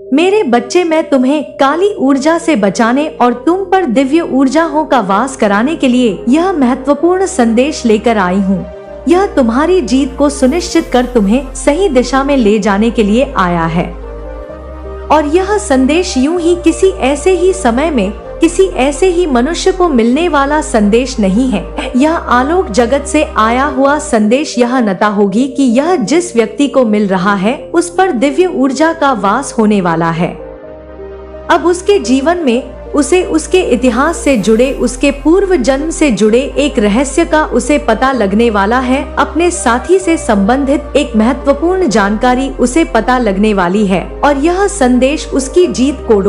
मेरे बच्चे, मैं तुम्हें काली ऊर्जा से बचाने और तुम पर दिव्य ऊर्जाओं का वास कराने के लिए यह महत्वपूर्ण संदेश लेकर आई हूँ। यह तुम्हारी जीत को सुनिश्चित कर तुम्हें सही दिशा में ले जाने के लिए आया है। और यह संदेश यूं ही किसी ऐसे ही समय में किसी ऐसे ही मनुष्य को मिलने वाला संदेश नहीं है। यह आलोक जगत से आया हुआ संदेश यह नता होगी कि यह जिस व्यक्ति को मिल रहा है उस पर दिव्य ऊर्जा का वास होने वाला है। अब उसके जीवन में उसे उसके इतिहास से जुड़े, उसके पूर्व जन्म से जुड़े एक रहस्य का उसे पता लगने वाला है। अपने साथी से संबंधित एक महत्वपूर्ण जानकारी उसे पता लगने वाली है और यह संदेश उसकी जीत को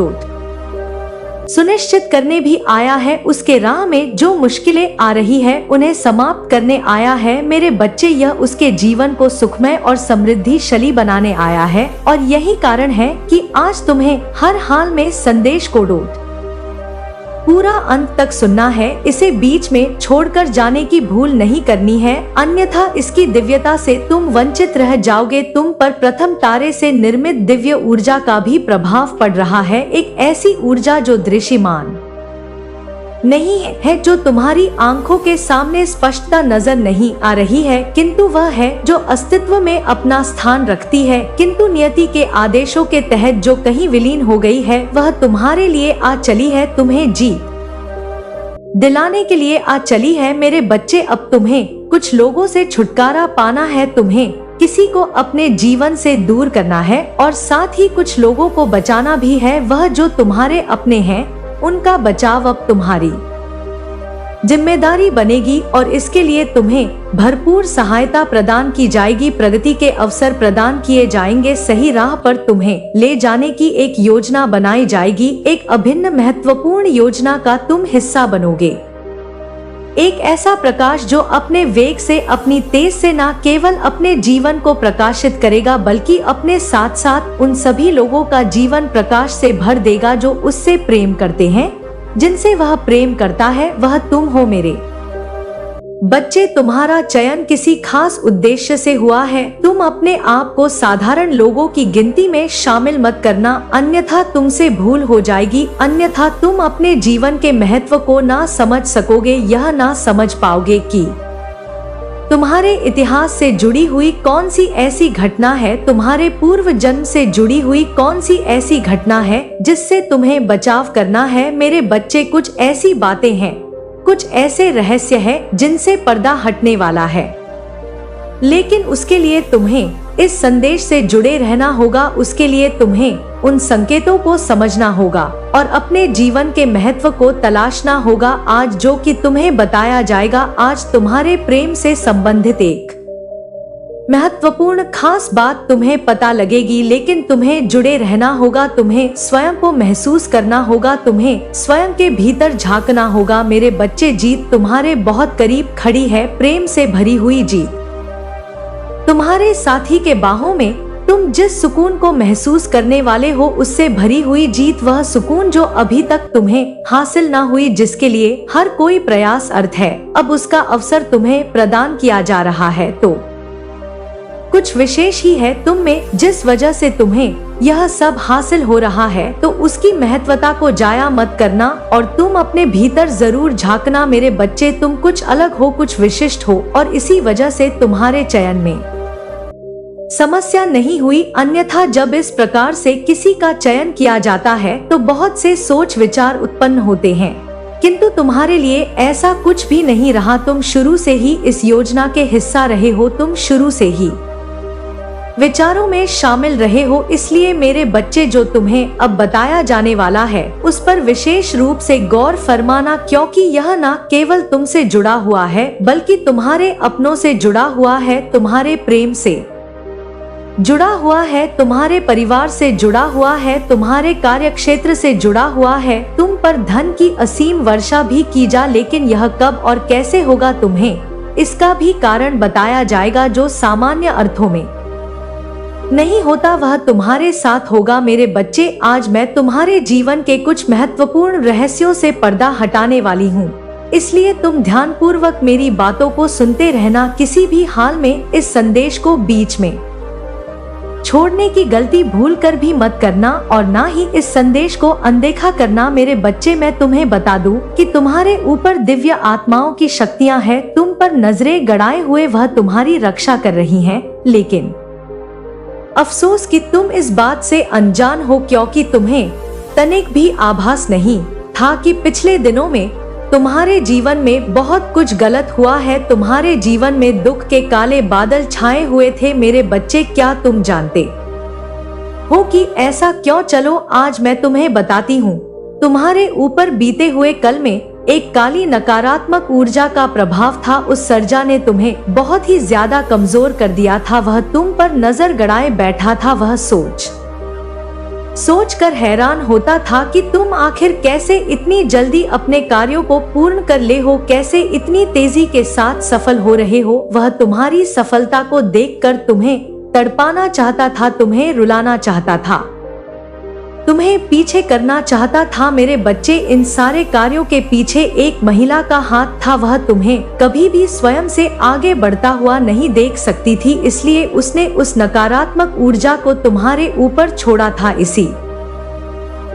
सुनिश्चित करने भी आया है। उसके राह में जो मुश्किलें आ रही है उन्हें समाप्त करने आया है। मेरे बच्चे, यह उसके जीवन को सुखमय और समृद्धिशाली बनाने आया है और यही कारण है कि आज तुम्हें हर हाल में संदेश को पूरा अंत तक सुनना है। इसे बीच में छोड़कर जाने की भूल नहीं करनी है, अन्यथा इसकी दिव्यता से तुम वंचित रह जाओगे। तुम पर प्रथम तारे से निर्मित दिव्य ऊर्जा का भी प्रभाव पड़ रहा है, एक ऐसी ऊर्जा जो दृश्यमान नहीं है, जो तुम्हारी आंखों के सामने स्पष्टता नजर नहीं आ रही है, किंतु वह है जो अस्तित्व में अपना स्थान रखती है, किंतु नियति के आदेशों के तहत जो कहीं विलीन हो गई है। वह तुम्हारे लिए आ चली है, तुम्हें जीत दिलाने के लिए आ चली है। मेरे बच्चे, अब तुम्हें कुछ लोगों से छुटकारा पाना है, तुम्हें किसी को अपने जीवन से दूर करना है और साथ ही कुछ लोगों को बचाना भी है। वह जो तुम्हारे अपने हैं उनका बचाव अब तुम्हारी जिम्मेदारी बनेगी और इसके लिए तुम्हें भरपूर सहायता प्रदान की जाएगी। प्रगति के अवसर प्रदान किए जाएंगे, सही राह पर तुम्हें ले जाने की एक योजना बनाई जाएगी। एक अभिन्न महत्वपूर्ण योजना का तुम हिस्सा बनोगे, एक ऐसा प्रकाश जो अपने वेग से, अपनी तेज से न केवल अपने जीवन को प्रकाशित करेगा बल्कि अपने साथ साथ उन सभी लोगों का जीवन प्रकाश से भर देगा जो उससे प्रेम करते हैं, जिनसे वह प्रेम करता है। वह तुम हो मेरे बच्चे। तुम्हारा चयन किसी खास उद्देश्य से हुआ है। तुम अपने आप को साधारण लोगों की गिनती में शामिल मत करना, अन्यथा तुमसे भूल हो जाएगी, अन्यथा तुम अपने जीवन के महत्व को ना समझ सकोगे। यह ना समझ पाओगे कि तुम्हारे इतिहास से जुड़ी हुई कौन सी ऐसी घटना है, तुम्हारे पूर्व जन्म से जुड़ी हुई कौन सी ऐसी घटना है जिससे तुम्हें बचाव करना है। मेरे बच्चे, कुछ ऐसी बातें हैं, कुछ ऐसे रहस्य हैं जिनसे पर्दा हटने वाला है, लेकिन उसके लिए तुम्हें इस संदेश से जुड़े रहना होगा। उसके लिए तुम्हें उन संकेतों को समझना होगा और अपने जीवन के महत्व को तलाशना होगा। आज जो कि तुम्हें बताया जाएगा, आज तुम्हारे प्रेम से संबंधित एक महत्वपूर्ण खास बात तुम्हें पता लगेगी, लेकिन तुम्हें जुड़े रहना होगा, तुम्हें स्वयं को महसूस करना होगा, तुम्हें स्वयं के भीतर झांकना होगा। मेरे बच्चे, जीत तुम्हारे बहुत करीब खड़ी है, प्रेम से भरी हुई जीत तुम्हारे साथी के बाहों में। तुम जिस सुकून को महसूस करने वाले हो उससे भरी हुई जीत, वह सुकून जो अभी तक तुम्हें हासिल ना हुई, जिसके लिए हर कोई प्रयास अर्थ है, अब उसका अवसर तुम्हें प्रदान किया जा रहा है। तो कुछ विशेष ही है तुम में, जिस वजह से तुम्हें यह सब हासिल हो रहा है, तो उसकी महत्वता को जाया मत करना और तुम अपने भीतर जरूर झांकना। मेरे बच्चे, तुम कुछ अलग हो, कुछ विशिष्ट हो और इसी वजह से तुम्हारे चयन में समस्या नहीं हुई, अन्यथा जब इस प्रकार से किसी का चयन किया जाता है तो बहुत से सोच विचार उत्पन्न होते हैं, किंतु तुम्हारे लिए ऐसा कुछ भी नहीं रहा। तुम शुरू से ही इस योजना के हिस्सा रहे हो, तुम शुरू से ही विचारों में शामिल रहे हो। इसलिए मेरे बच्चे, जो तुम्हें अब बताया जाने वाला है उस पर विशेष रूप से गौर फरमाना, क्योंकि यह न केवल तुमसे जुड़ा हुआ है बल्कि तुम्हारे अपनों से जुड़ा हुआ है, तुम्हारे प्रेम से जुड़ा हुआ है, तुम्हारे परिवार से जुड़ा हुआ है, तुम्हारे कार्यक्षेत्र से जुड़ा हुआ है। तुम पर धन की असीम वर्षा भी की जा, लेकिन यह कब और कैसे होगा तुम्हें इसका भी कारण बताया जाएगा, जो सामान्य अर्थों में नहीं होता वह तुम्हारे साथ होगा। मेरे बच्चे, आज मैं तुम्हारे जीवन के कुछ महत्वपूर्ण रहस्यों से पर्दा हटाने वाली हूँ, इसलिए तुम ध्यानपूर्वक मेरी बातों को सुनते रहना, किसी भी हाल में इस संदेश को बीच में छोड़ने की गलती भूल कर भी मत करना और ना ही इस संदेश को अनदेखा करना मेरे बच्चे। मैं तुम्हें बता दूं कि तुम्हारे ऊपर दिव्य आत्माओं की शक्तियां हैं, तुम पर नजरें गड़ाए हुए वह तुम्हारी रक्षा कर रही हैं। लेकिन अफसोस कि तुम इस बात से अनजान हो, क्योंकि तुम्हें तनिक भी आभास नहीं था कि पिछले दिनों में तुम्हारे जीवन में बहुत कुछ गलत हुआ है। तुम्हारे जीवन में दुख के काले बादल छाए हुए थे मेरे बच्चे। क्या तुम जानते हो कि ऐसा क्यों? चलो आज मैं तुम्हें बताती हूँ। तुम्हारे ऊपर बीते हुए कल में एक काली नकारात्मक ऊर्जा का प्रभाव था। उस सर्जा ने तुम्हें बहुत ही ज्यादा कमजोर कर दिया था। वह तुम पर नजर गड़ाए बैठा था। वह सोच कर हैरान होता था कि तुम आखिर कैसे इतनी जल्दी अपने कार्यों को पूर्ण कर ले हो, कैसे इतनी तेजी के साथ सफल हो रहे हो। वह तुम्हारी सफलता को देखकर तुम्हें तड़पाना चाहता था, तुम्हें रुलाना चाहता था, तुम्हें पीछे करना चाहता था। मेरे बच्चे, इन सारे कार्यों के पीछे एक महिला का हाथ था। वह तुम्हें कभी भी स्वयं से आगे बढ़ता हुआ नहीं देख सकती थी, इसलिए उसने उस नकारात्मक ऊर्जा को तुम्हारे ऊपर छोड़ा था। इसी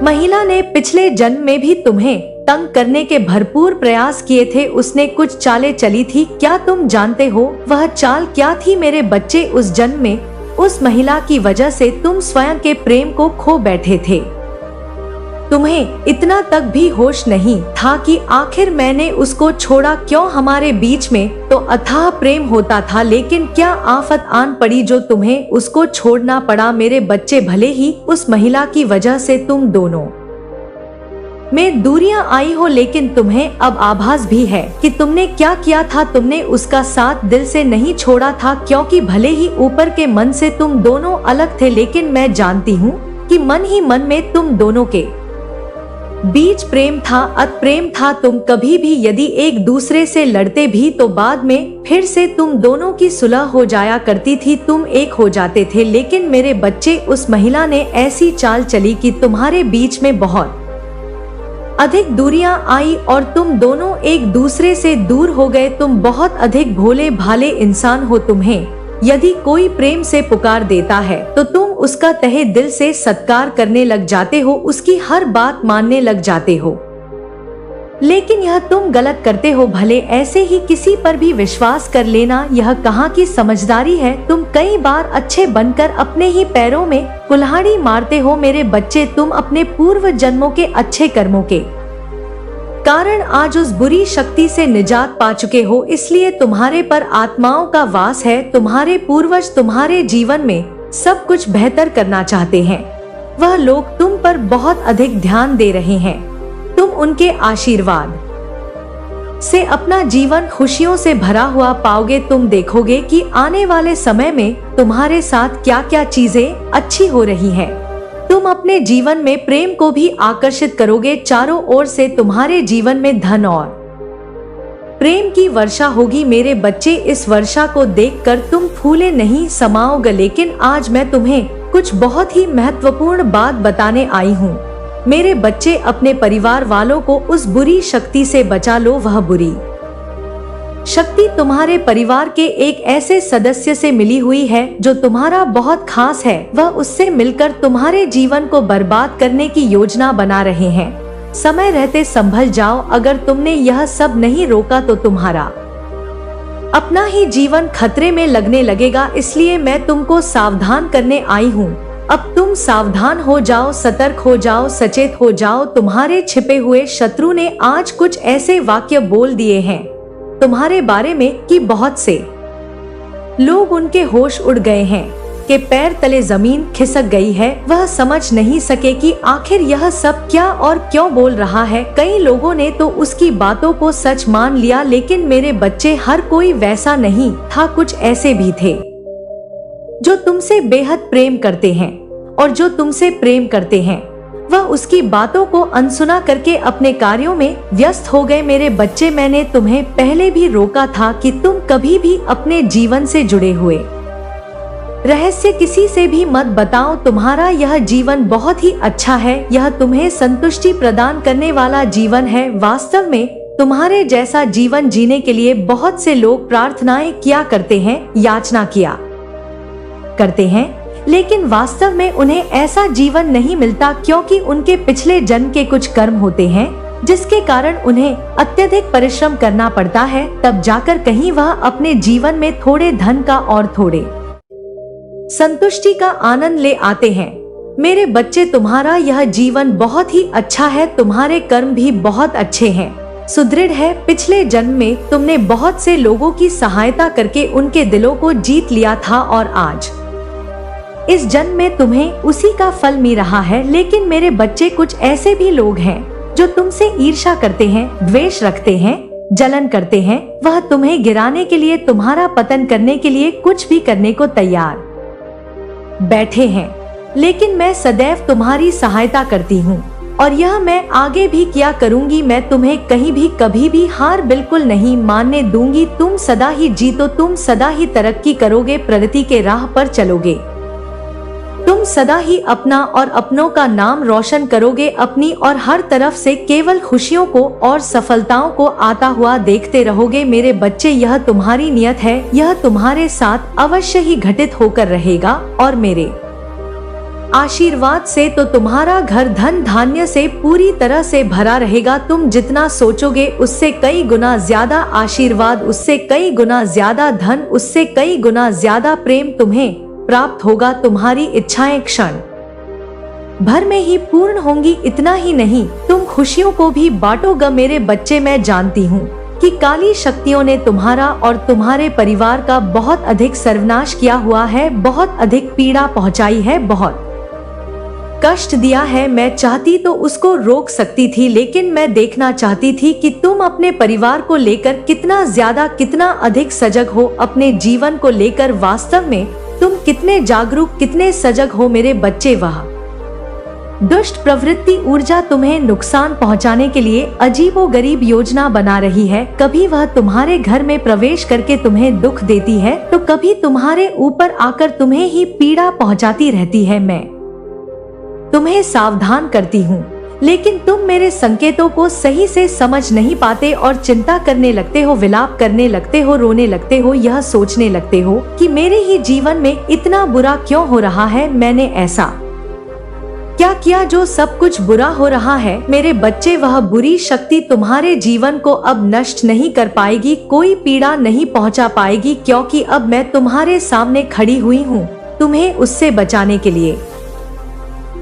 महिला ने पिछले जन्म में भी तुम्हें तंग करने के भरपूर प्रयास किए थे। उसने कुछ चालें चली थी। क्या तुम जानते हो वह चाल क्या थी मेरे बच्चे? उस जन्म में उस महिला की वजह से तुम स्वयं के प्रेम को खो बैठे थे। तुम्हें इतना तक भी होश नहीं था कि आखिर मैंने उसको छोड़ा क्यों। हमारे बीच में तो अथाह प्रेम होता था, लेकिन क्या आफत आन पड़ी जो तुम्हें उसको छोड़ना पड़ा मेरे बच्चे। भले ही उस महिला की वजह से तुम दोनों में दूरियां आई हो, लेकिन तुम्हें अब आभास भी है कि तुमने क्या किया था। तुमने उसका साथ दिल से नहीं छोड़ा था, क्योंकि भले ही ऊपर के मन से तुम दोनों अलग थे, लेकिन मैं जानती हूँ कि मन ही मन में तुम दोनों के बीच प्रेम था, अत प्रेम था। तुम कभी भी यदि एक दूसरे से लड़ते भी तो बाद में फिर से तुम दोनों की सुलह हो जाया करती थी, तुम एक हो जाते थे। लेकिन मेरे बच्चे, उस महिला ने ऐसी चाल चली कि तुम्हारे बीच में बहुत अधिक दूरियां आई और तुम दोनों एक दूसरे से दूर हो गए। तुम बहुत अधिक भोले भाले इंसान हो। तुम्हें यदि कोई प्रेम से पुकार देता है तो तुम उसका तहे दिल से सत्कार करने लग जाते हो, उसकी हर बात मानने लग जाते हो। लेकिन यह तुम गलत करते हो। भले ऐसे ही किसी पर भी विश्वास कर लेना, यह कहाँ की समझदारी है। तुम कई बार अच्छे बनकर अपने ही पैरों में कुल्हाड़ी मारते हो मेरे बच्चे। तुम अपने पूर्व जन्मों के अच्छे कर्मों के कारण आज उस बुरी शक्ति से निजात पा चुके हो, इसलिए तुम्हारे पर आत्माओं का वास है। तुम्हारे पूर्वज तुम्हारे जीवन में सब कुछ बेहतर करना चाहते हैं। वह लोग तुम पर बहुत अधिक ध्यान दे रहे हैं। तुम उनके आशीर्वाद से अपना जीवन खुशियों से भरा हुआ पाओगे। तुम देखोगे कि आने वाले समय में तुम्हारे साथ क्या क्या चीजें अच्छी हो रही हैं। तुम अपने जीवन में प्रेम को भी आकर्षित करोगे। चारों ओर से तुम्हारे जीवन में धन और प्रेम की वर्षा होगी मेरे बच्चे। इस वर्षा को देखकर तुम फूले नहीं समाओगे। लेकिन आज मैं तुम्हें कुछ बहुत ही महत्वपूर्ण बात बताने आई हूँ मेरे बच्चे। अपने परिवार वालों को उस बुरी शक्ति से बचा लो। वह बुरी शक्ति तुम्हारे परिवार के एक ऐसे सदस्य से मिली हुई है जो तुम्हारा बहुत खास है। वह उससे मिलकर तुम्हारे जीवन को बर्बाद करने की योजना बना रहे हैं। समय रहते संभल जाओ। अगर तुमने यह सब नहीं रोका तो तुम्हारा अपना ही जीवन खतरे में लगने लगेगा। इसलिए मैं तुमको सावधान करने आई हूँ। अब तुम सावधान हो जाओ, सतर्क हो जाओ, सचेत हो जाओ। तुम्हारे छिपे हुए शत्रु ने आज कुछ ऐसे वाक्य बोल दिए हैं तुम्हारे बारे में कि बहुत से लोग उनके होश उड़ गए हैं, कि पैर तले जमीन खिसक गई है। वह समझ नहीं सके कि आखिर यह सब क्या और क्यों बोल रहा है। कई लोगों ने तो उसकी बातों को सच मान लिया, लेकिन मेरे बच्चे हर कोई वैसा नहीं था। कुछ ऐसे भी थे जो तुमसे बेहद प्रेम करते हैं, और जो तुमसे प्रेम करते हैं वह उसकी बातों को अनसुना करके अपने कार्यों में व्यस्त हो गए। मेरे बच्चे, मैंने तुम्हें पहले भी रोका था कि तुम कभी भी अपने जीवन से जुड़े हुए रहस्य किसी से भी मत बताओ। तुम्हारा यह जीवन बहुत ही अच्छा है। यह तुम्हें संतुष्टि प्रदान करने वाला जीवन है। वास्तव में तुम्हारे जैसा जीवन जीने के लिए बहुत से लोग प्रार्थनाएं किया करते हैं, याचना किया करते हैं, लेकिन वास्तव में उन्हें ऐसा जीवन नहीं मिलता, क्योंकि उनके पिछले जन्म के कुछ कर्म होते हैं जिसके कारण उन्हें अत्यधिक परिश्रम करना पड़ता है। तब जाकर कहीं वह अपने जीवन में थोड़े धन का और थोड़े संतुष्टि का आनंद ले आते हैं। मेरे बच्चे, तुम्हारा यह जीवन बहुत ही अच्छा है, तुम्हारे कर्म भी बहुत अच्छे हैं, सुदृढ़ है। पिछले जन्म में तुमने बहुत से लोगों की सहायता करके उनके दिलों को जीत लिया था और आज इस जन्म में तुम्हें उसी का फल मिल रहा है। लेकिन मेरे बच्चे, कुछ ऐसे भी लोग हैं जो तुमसे ईर्ष्या करते हैं, द्वेष रखते हैं, जलन करते हैं। वह तुम्हें गिराने के लिए, तुम्हारा पतन करने के लिए कुछ भी करने को तैयार बैठे हैं। लेकिन मैं सदैव तुम्हारी सहायता करती हूँ और यह मैं आगे भी किया करूँगी। मैं तुम्हें कहीं भी कभी भी हार बिल्कुल नहीं मानने दूंगी। तुम सदा ही जीतो, तुम सदा ही तरक्की करोगे, प्रगति के राह पर चलोगे। तुम सदा ही अपना और अपनों का नाम रोशन करोगे। अपनी और हर तरफ से केवल खुशियों को और सफलताओं को आता हुआ देखते रहोगे। मेरे बच्चे, यह तुम्हारी नियत है, यह तुम्हारे साथ अवश्य ही घटित होकर रहेगा और मेरे आशीर्वाद से तो तुम्हारा घर धन धान्य से पूरी तरह से भरा रहेगा। तुम जितना सोचोगे उससे कई गुना ज्यादा आशीर्वाद, उससे कई गुना ज्यादा धन, उससे कई गुना ज्यादा प्रेम तुम्हें प्राप्त होगा। तुम्हारी इच्छाएं क्षण भर में ही पूर्ण होंगी। इतना ही नहीं, तुम खुशियों को भी बांटोगे। मेरे बच्चे, मैं जानती हूँ कि काली शक्तियों ने तुम्हारा और तुम्हारे परिवार का बहुत अधिक सर्वनाश किया हुआ है, बहुत अधिक पीड़ा पहुँचाई है, बहुत कष्ट दिया है। मैं चाहती तो उसको रोक सकती थी, लेकिन मैं देखना चाहती थी कि तुम अपने परिवार को लेकर कितना ज्यादा, कितना अधिक सजग हो, अपने जीवन को लेकर वास्तव में तुम कितने जागरूक, कितने सजग हो। मेरे बच्चे, वह दुष्ट प्रवृत्ति ऊर्जा तुम्हें नुकसान पहुंचाने के लिए अजीबोगरीब योजना बना रही है। कभी वह तुम्हारे घर में प्रवेश करके तुम्हें दुख देती है, तो कभी तुम्हारे ऊपर आकर तुम्हें ही पीड़ा पहुंचाती रहती है। मैं तुम्हें सावधान करती हूँ, लेकिन तुम मेरे संकेतों को सही से समझ नहीं पाते और चिंता करने लगते हो, विलाप करने लगते हो, रोने लगते हो, यह सोचने लगते हो कि मेरे ही जीवन में इतना बुरा क्यों हो रहा है, मैंने ऐसा क्या किया जो सब कुछ बुरा हो रहा है। मेरे बच्चे, वह बुरी शक्ति तुम्हारे जीवन को अब नष्ट नहीं कर पाएगी, कोई पीड़ा नहीं पहुंचा पाएगी, क्योंकि अब मैं तुम्हारे सामने खड़ी हुई हूँ तुम्हें उससे बचाने के लिए।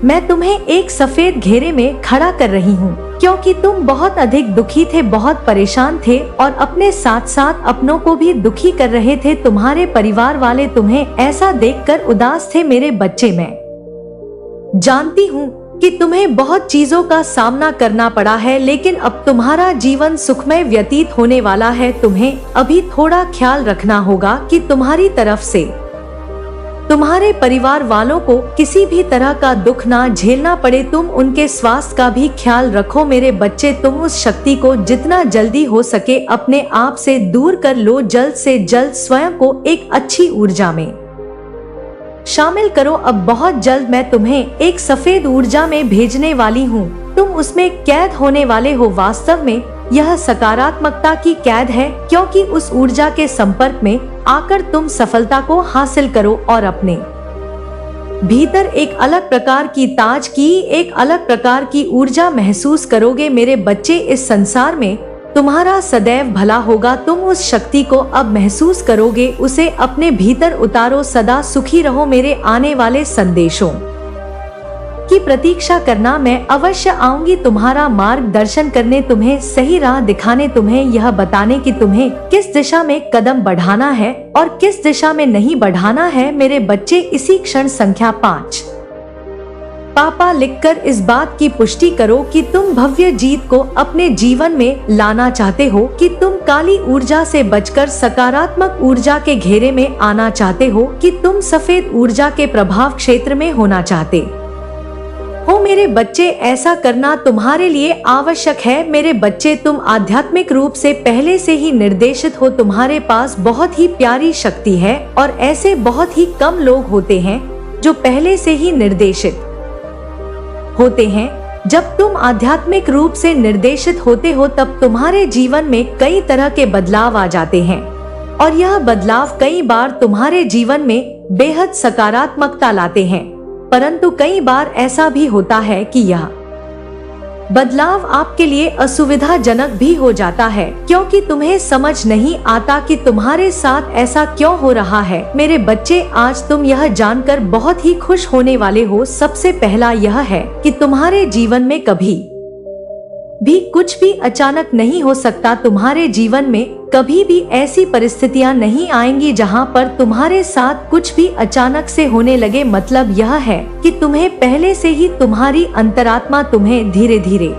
मैं तुम्हें एक सफेद घेरे में खड़ा कर रही हूँ, क्योंकि तुम बहुत अधिक दुखी थे, बहुत परेशान थे और अपने साथ साथ अपनों को भी दुखी कर रहे थे। तुम्हारे परिवार वाले तुम्हें ऐसा देखकर उदास थे। मेरे बच्चे, मैं जानती हूँ कि तुम्हें बहुत चीजों का सामना करना पड़ा है, लेकिन अब तुम्हारा जीवन सुखमय व्यतीत होने वाला है। तुम्हें अभी थोड़ा ख्याल रखना होगा कि तुम्हारी तरफ से तुम्हारे परिवार वालों को किसी भी तरह का दुख ना झेलना पड़े। तुम उनके स्वास्थ्य का भी ख्याल रखो। मेरे बच्चे, तुम उस शक्ति को जितना जल्दी हो सके अपने आप से दूर कर लो। जल्द से जल्द स्वयं को एक अच्छी ऊर्जा में शामिल करो। अब बहुत जल्द मैं तुम्हें एक सफेद ऊर्जा में भेजने वाली हूँ, तुम उसमें कैद होने वाले हो। वास्तव में यह सकारात्मकता की कैद है, क्योंकि उस ऊर्जा के संपर्क में आकर तुम सफलता को हासिल करो और अपने भीतर एक अलग प्रकार की ताजगी, एक अलग प्रकार की ऊर्जा महसूस करोगे। मेरे बच्चे, इस संसार में तुम्हारा सदैव भला होगा। तुम उस शक्ति को अब महसूस करोगे, उसे अपने भीतर उतारो। सदा सुखी रहो। मेरे आने वाले संदेशों की प्रतीक्षा करना, मैं अवश्य आऊंगी तुम्हारा मार्गदर्शन करने, तुम्हें सही राह दिखाने, तुम्हें यह बताने कि तुम्हें किस दिशा में कदम बढ़ाना है और किस दिशा में नहीं बढ़ाना है। मेरे बच्चे, इसी क्षण संख्या 5 पापा लिखकर इस बात की पुष्टि करो कि तुम भव्य जीत को अपने जीवन में लाना चाहते हो, कि तुम काली ऊर्जा से बचकर सकारात्मक ऊर्जा के घेरे में आना चाहते हो, कि तुम सफेद ऊर्जा के प्रभाव क्षेत्र में होना चाहते हो। मेरे बच्चे, ऐसा करना तुम्हारे लिए आवश्यक है। मेरे बच्चे, तुम आध्यात्मिक रूप से पहले से ही निर्देशित हो। तुम्हारे पास बहुत ही प्यारी शक्ति है और ऐसे बहुत ही कम लोग होते हैं जो पहले से ही निर्देशित होते हैं। जब तुम आध्यात्मिक रूप से निर्देशित होते हो, तब तुम्हारे जीवन में कई तरह के बदलाव आ जाते हैं और यह बदलाव कई बार तुम्हारे जीवन में बेहद सकारात्मकता लाते हैं, परंतु कई बार ऐसा भी होता है कि यह बदलाव आपके लिए असुविधाजनक भी हो जाता है, क्योंकि तुम्हें समझ नहीं आता कि तुम्हारे साथ ऐसा क्यों हो रहा है। मेरे बच्चे, आज तुम यह जानकर बहुत ही खुश होने वाले हो। सबसे पहला यह है कि तुम्हारे जीवन में कभी भी कुछ भी अचानक नहीं हो सकता। तुम्हारे जीवन में कभी भी ऐसी परिस्थितियां नहीं आएंगी जहां पर तुम्हारे साथ कुछ भी अचानक से होने लगे। मतलब यह है कि तुम्हें पहले से ही तुम्हारी अंतरात्मा तुम्हें धीरे धीरे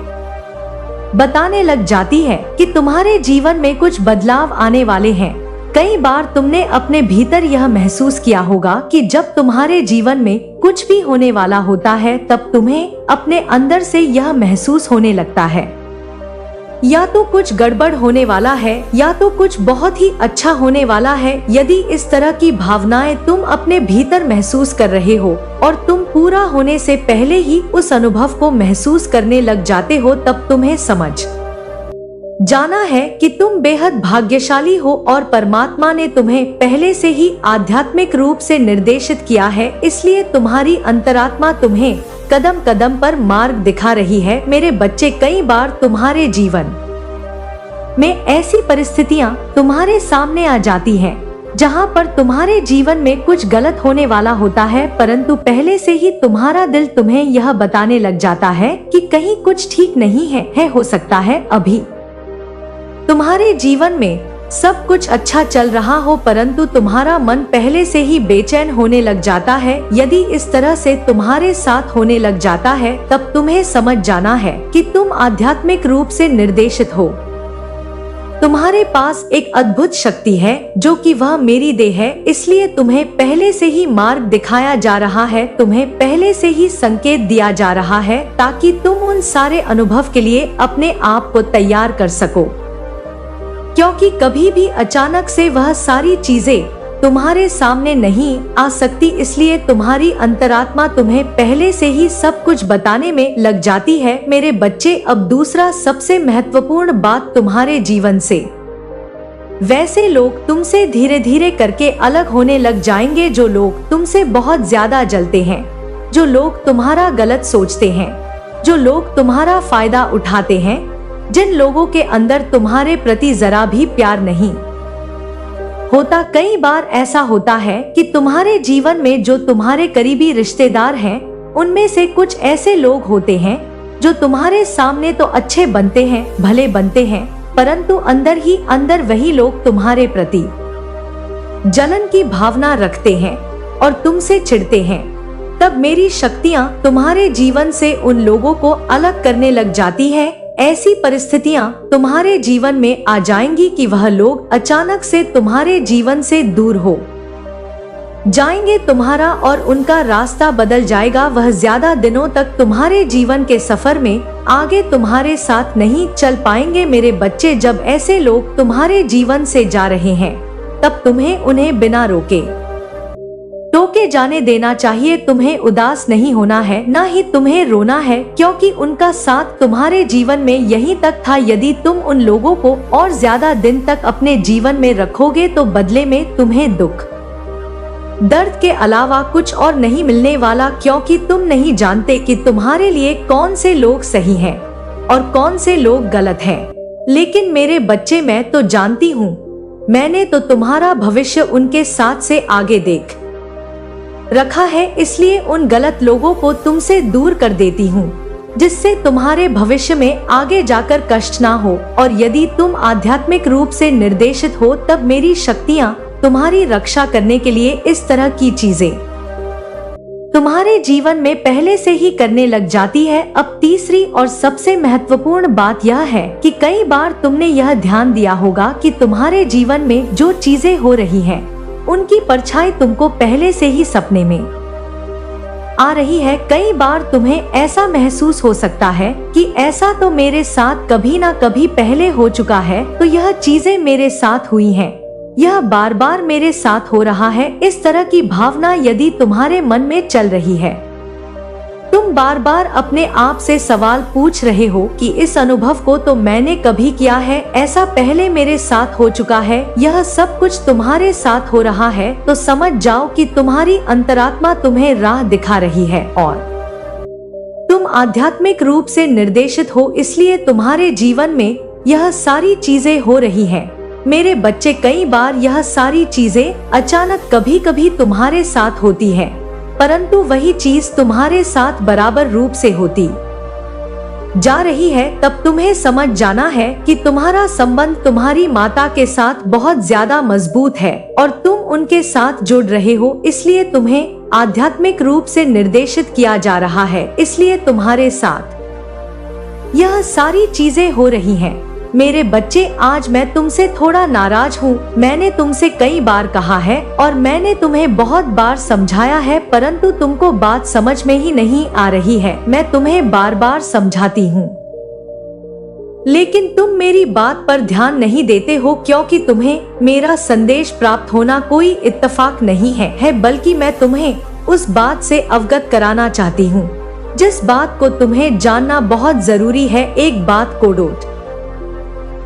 बताने लग जाती है कि तुम्हारे जीवन में कुछ बदलाव आने वाले हैं। कई बार तुमने अपने भीतर यह महसूस किया होगा कि जब तुम्हारे जीवन में कुछ भी होने वाला होता है तब तुम्हें अपने अंदर से यह महसूस होने लगता है या तो कुछ गड़बड़ होने वाला है या तो कुछ बहुत ही अच्छा होने वाला है। यदि इस तरह की भावनाएं तुम अपने भीतर महसूस कर रहे हो और तुम पूरा होने से पहले ही उस अनुभव को महसूस करने लग जाते हो, तब तुम्हें समझ जाना है कि तुम बेहद भाग्यशाली हो और परमात्मा ने तुम्हें पहले से ही आध्यात्मिक रूप से निर्देशित किया है। इसलिए तुम्हारी अंतरात्मा तुम्हें कदम कदम पर मार्ग दिखा रही है। मेरे बच्चे, कई बार तुम्हारे जीवन में ऐसी परिस्थितियां तुम्हारे सामने आ जाती हैं जहां पर तुम्हारे जीवन में कुछ गलत होने वाला होता है, परंतु पहले से ही तुम्हारा दिल तुम्हें यह बताने लग जाता है कि कहीं कुछ ठीक नहीं है। हो सकता है अभी तुम्हारे जीवन में सब कुछ अच्छा चल रहा हो, परंतु तुम्हारा मन पहले से ही बेचैन होने लग जाता है। यदि इस तरह से तुम्हारे साथ होने लग जाता है तब तुम्हें समझ जाना है कि तुम आध्यात्मिक रूप से निर्देशित हो। तुम्हारे पास एक अद्भुत शक्ति है जो कि वह मेरी देह है, इसलिए तुम्हें पहले से ही मार्ग दिखाया जा रहा है, तुम्हें पहले से ही संकेत दिया जा रहा है ताकि तुम उन सारे अनुभव के लिए अपने आप को तैयार कर सको, क्योंकि कभी भी अचानक से वह सारी चीजें तुम्हारे सामने नहीं आ सकती। इसलिए तुम्हारी अंतरात्मा तुम्हें पहले से ही सब कुछ बताने में लग जाती है। मेरे बच्चे, अब दूसरा सबसे महत्वपूर्ण बात तुम्हारे जीवन से वैसे लोग तुमसे धीरे धीरे करके अलग होने लग जाएंगे जो लोग तुमसे बहुत ज्यादा जलते हैं, जो लोग तुम्हारा गलत सोचते हैं, जो लोग तुम्हारा फायदा उठाते हैं, जिन लोगों के अंदर तुम्हारे प्रति जरा भी प्यार नहीं होता। कई बार ऐसा होता है कि तुम्हारे जीवन में जो तुम्हारे करीबी रिश्तेदार हैं, उनमें से कुछ ऐसे लोग होते हैं जो तुम्हारे सामने तो अच्छे बनते हैं, भले बनते हैं, परंतु अंदर ही अंदर वही लोग तुम्हारे प्रति जलन की भावना रखते हैं और तुमसे चिढ़ते हैं। तब मेरी शक्तियाँ तुम्हारे जीवन से उन लोगों को अलग करने लग जाती है। ऐसी परिस्थितियां तुम्हारे जीवन में आ जाएंगी कि वह लोग अचानक से तुम्हारे जीवन से दूर हो जाएंगे, तुम्हारा और उनका रास्ता बदल जाएगा। वह ज्यादा दिनों तक तुम्हारे जीवन के सफर में आगे तुम्हारे साथ नहीं चल पाएंगे। मेरे बच्चे, जब ऐसे लोग तुम्हारे जीवन से जा रहे हैं तब तुम्हें उन्हें बिना रोके टोके जाने देना चाहिए। तुम्हें उदास नहीं होना है, ना ही तुम्हें रोना है, क्योंकि उनका साथ तुम्हारे जीवन में यहीं तक था। यदि तुम उन लोगों को और ज्यादा दिन तक अपने जीवन में रखोगे तो बदले में तुम्हें दुख, दर्द के अलावा कुछ और नहीं मिलने वाला, क्योंकि तुम नहीं जानते कि तुम्हारे लिए कौन से लोग सही हैं और कौन से लोग गलत हैं। लेकिन मेरे बच्चे, मैं तो जानती हूँ, मैंने तो तुम्हारा भविष्य उनके साथ से आगे देख रखा है, इसलिए उन गलत लोगों को तुमसे दूर कर देती हूँ जिससे तुम्हारे भविष्य में आगे जाकर कष्ट ना हो। और यदि तुम आध्यात्मिक रूप से निर्देशित हो तब मेरी शक्तियाँ तुम्हारी रक्षा करने के लिए इस तरह की चीजें तुम्हारे जीवन में पहले से ही करने लग जाती है। अब तीसरी और सबसे महत्वपूर्ण बात यह है कि कई बार तुमने यह ध्यान दिया होगा कि तुम्हारे जीवन में जो चीजें हो रही हैं, उनकी परछाई तुमको पहले से ही सपने में आ रही है। कई बार तुम्हें ऐसा महसूस हो सकता है कि ऐसा तो मेरे साथ कभी ना कभी पहले हो चुका है, तो यह चीजें मेरे साथ हुई हैं, यह बार बार मेरे साथ हो रहा है। इस तरह की भावना यदि तुम्हारे मन में चल रही है तुम बार बार अपने आप से सवाल पूछ रहे हो कि इस अनुभव को तो मैंने कभी किया है, ऐसा पहले मेरे साथ हो चुका है, यह सब कुछ तुम्हारे साथ हो रहा है, तो समझ जाओ कि तुम्हारी अंतरात्मा तुम्हें राह दिखा रही है और तुम आध्यात्मिक रूप से निर्देशित हो, इसलिए तुम्हारे जीवन में यह सारी चीजें हो रही हैं। मेरे बच्चे, कई बार यह सारी चीजें अचानक कभी कभी तुम्हारे साथ होती हैं, परंतु वही चीज तुम्हारे साथ बराबर रूप से होती जा रही है। तब तुम्हें समझ जाना है कि तुम्हारा संबंध तुम्हारी माता के साथ बहुत ज्यादा मजबूत है और तुम उनके साथ जुड़ रहे हो, इसलिए तुम्हें आध्यात्मिक रूप से निर्देशित किया जा रहा है, इसलिए तुम्हारे साथ यह सारी चीजें हो रही हैं। मेरे बच्चे, आज मैं तुमसे थोड़ा नाराज हूँ। मैंने तुमसे कई बार कहा है और मैंने तुम्हें बहुत बार समझाया है, परंतु तुमको बात समझ में ही नहीं आ रही है। मैं तुम्हें बार बार समझाती हूँ, लेकिन तुम मेरी बात पर ध्यान नहीं देते हो, क्योंकि तुम्हें मेरा संदेश प्राप्त होना कोई इत्तेफाक नहीं है, बल्कि मैं तुम्हें उस बात से अवगत कराना चाहती हूँ जिस बात को तुम्हें जानना बहुत जरूरी है। एक बात को डोट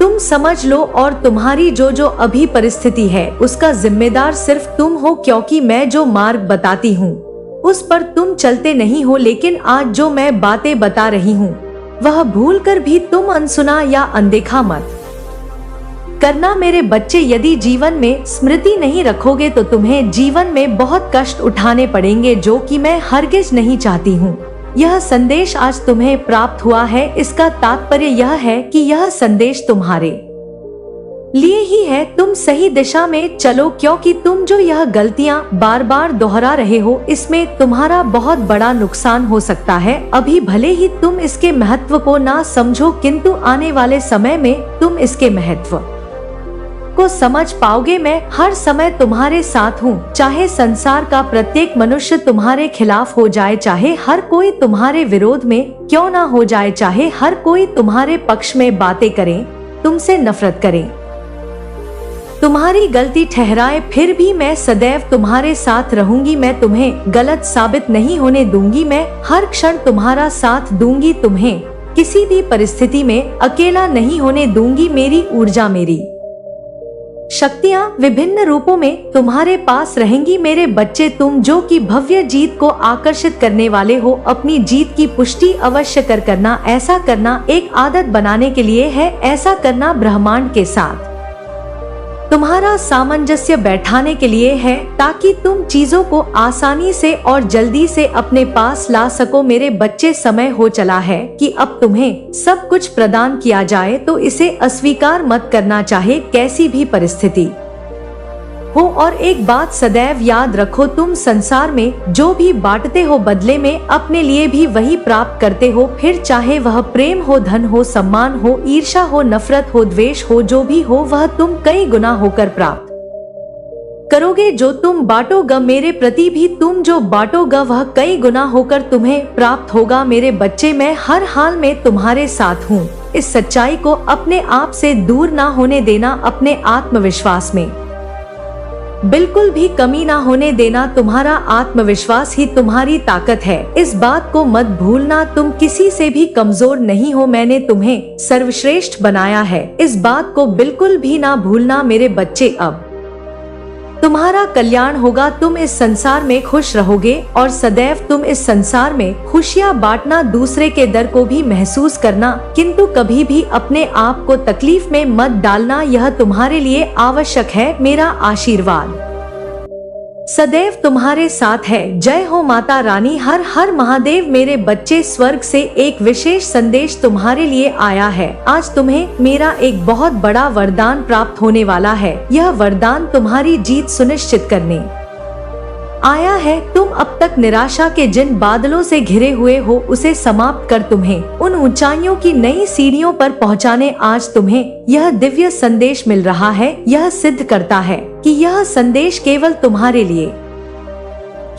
तुम समझ लो, और तुम्हारी जो अभी परिस्थिति है उसका जिम्मेदार सिर्फ तुम हो, क्योंकि मैं जो मार्ग बताती हूँ उस पर तुम चलते नहीं हो। लेकिन आज जो मैं बातें बता रही हूँ वह भूलकर भी तुम अनसुना या अनदेखा मत करना। मेरे बच्चे, यदि जीवन में स्मृति नहीं रखोगे तो तुम्हें जीवन में बहुत कष्ट उठाने पड़ेंगे, जो कि मैं हरगिज नहीं चाहती हूँ। यह संदेश आज तुम्हें प्राप्त हुआ है, इसका तात्पर्य यह है कि यह संदेश तुम्हारे लिए ही है। तुम सही दिशा में चलो, क्योंकि तुम जो यह गलतियां बार बार दोहरा रहे हो इसमें तुम्हारा बहुत बड़ा नुकसान हो सकता है। अभी भले ही तुम इसके महत्व को ना समझो, किंतु आने वाले समय में तुम इसके महत्व को समझ पाओगे। मैं हर समय तुम्हारे साथ हूँ, चाहे संसार का प्रत्येक मनुष्य तुम्हारे खिलाफ हो जाए, चाहे हर कोई तुम्हारे विरोध में क्यों ना हो जाए, चाहे हर कोई तुम्हारे पक्ष में बातें करे, तुमसे नफरत करे, तुम्हारी गलती ठहराए, फिर भी मैं सदैव तुम्हारे साथ रहूंगी। मैं तुम्हें गलत साबित नहीं होने दूंगी। मैं हर क्षण तुम्हारा साथ दूंगी, तुम्हें किसी भी परिस्थिति में अकेला नहीं होने दूंगी। मेरी ऊर्जा, मेरी शक्तियाँ विभिन्न रूपों में तुम्हारे पास रहेंगी। मेरे बच्चे, तुम जो कि भव्य जीत को आकर्षित करने वाले हो, अपनी जीत की पुष्टि अवश्य करना। ऐसा करना एक आदत बनाने के लिए है, ऐसा करना ब्रह्मांड के साथ तुम्हारा सामंजस्य बैठाने के लिए है, ताकि तुम चीजों को आसानी से और जल्दी से अपने पास ला सको। मेरे बच्चे, समय हो चला है कि अब तुम्हें सब कुछ प्रदान किया जाए, तो इसे अस्वीकार मत करना, चाहे कैसी भी परिस्थिति हो। और एक बात सदैव याद रखो, तुम संसार में जो भी बांटते हो बदले में अपने लिए भी वही प्राप्त करते हो, फिर चाहे वह प्रेम हो, धन हो, सम्मान हो, ईर्ष्या हो, नफरत हो, द्वेष हो, जो भी हो वह तुम कई गुना होकर प्राप्त करोगे। जो तुम बांटोगे मेरे प्रति भी तुम जो बांटोगे वह कई गुना होकर तुम्हें प्राप्त होगा। मेरे बच्चे, मैं हर हाल में तुम्हारे साथ हूँ। इस सच्चाई को अपने आप से दूर ना होने देना, अपने आत्मविश्वास में बिल्कुल भी कमी ना होने देना। तुम्हारा आत्मविश्वास ही तुम्हारी ताकत है, इस बात को मत भूलना। तुम किसी से भी कमजोर नहीं हो, मैंने तुम्हें सर्वश्रेष्ठ बनाया है, इस बात को बिल्कुल भी ना भूलना। मेरे बच्चे, अब तुम्हारा कल्याण होगा, तुम इस संसार में खुश रहोगे और सदैव तुम इस संसार में खुशियाँ बांटना, दूसरे के दर्द को भी महसूस करना, किंतु कभी भी अपने आप को तकलीफ में मत डालना, यह तुम्हारे लिए आवश्यक है। मेरा आशीर्वाद सदैव तुम्हारे साथ है। जय हो माता रानी, हर हर महादेव। मेरे बच्चे, स्वर्ग से एक विशेष संदेश तुम्हारे लिए आया है। आज तुम्हें मेरा एक बहुत बड़ा वरदान प्राप्त होने वाला है। यह वरदान तुम्हारी जीत सुनिश्चित करने आया है। तुम अब तक निराशा के जिन बादलों से घिरे हुए हो उसे समाप्त कर तुम्हें उन ऊंचाइयों की नई सीढ़ियों पर पहुंचाने आज तुम्हें यह दिव्य संदेश मिल रहा है। यह सिद्ध करता है कि यह संदेश केवल तुम्हारे लिए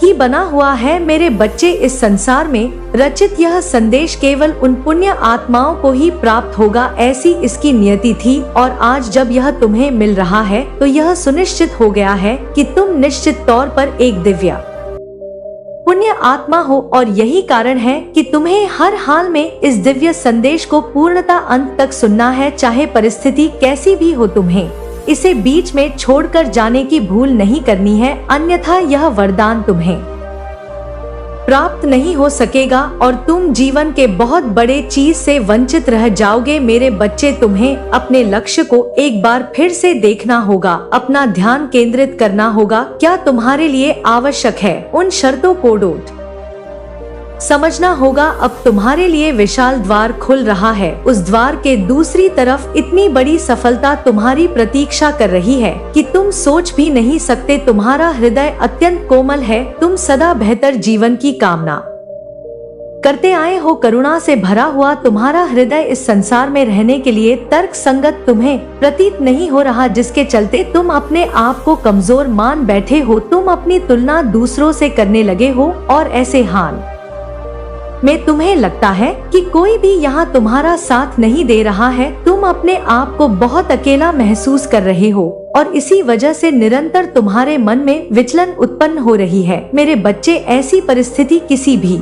ही बना हुआ है। मेरे बच्चे, इस संसार में रचित यह संदेश केवल उन पुण्य आत्माओं को ही प्राप्त होगा, ऐसी इसकी नियति थी। और आज जब यह तुम्हें मिल रहा है तो यह सुनिश्चित हो गया है कि तुम निश्चित तौर पर एक दिव्य पुण्य आत्मा हो और यही कारण है कि तुम्हें हर हाल में इस दिव्य संदेश को पूर्णता अंत तक सुनना है, चाहे परिस्थिति कैसी भी हो। तुम्हें इसे बीच में छोड़कर जाने की भूल नहीं करनी है, अन्यथा यह वरदान तुम्हें प्राप्त नहीं हो सकेगा और तुम जीवन के बहुत बड़े चीज से वंचित रह जाओगे। मेरे बच्चे, तुम्हें अपने लक्ष्य को एक बार फिर से देखना होगा, अपना ध्यान केंद्रित करना होगा। क्या तुम्हारे लिए आवश्यक है, उन शर्तों को समझना होगा। अब तुम्हारे लिए विशाल द्वार खुल रहा है, उस द्वार के दूसरी तरफ इतनी बड़ी सफलता तुम्हारी प्रतीक्षा कर रही है कि तुम सोच भी नहीं सकते। तुम्हारा हृदय अत्यंत कोमल है, तुम सदा बेहतर जीवन की कामना करते आए हो। करुणा से भरा हुआ तुम्हारा हृदय इस संसार में रहने के लिए तर्क संगत तुम्हें प्रतीत नहीं हो रहा, जिसके चलते तुम अपने आप को कमजोर मान बैठे हो। तुम अपनी तुलना दूसरों से करने लगे हो और ऐसे हाल में तुम्हें लगता है कि कोई भी यहाँ तुम्हारा साथ नहीं दे रहा है। तुम अपने आप को बहुत अकेला महसूस कर रहे हो और इसी वजह से निरंतर तुम्हारे मन में विचलन उत्पन्न हो रही है। मेरे बच्चे, ऐसी परिस्थिति किसी भी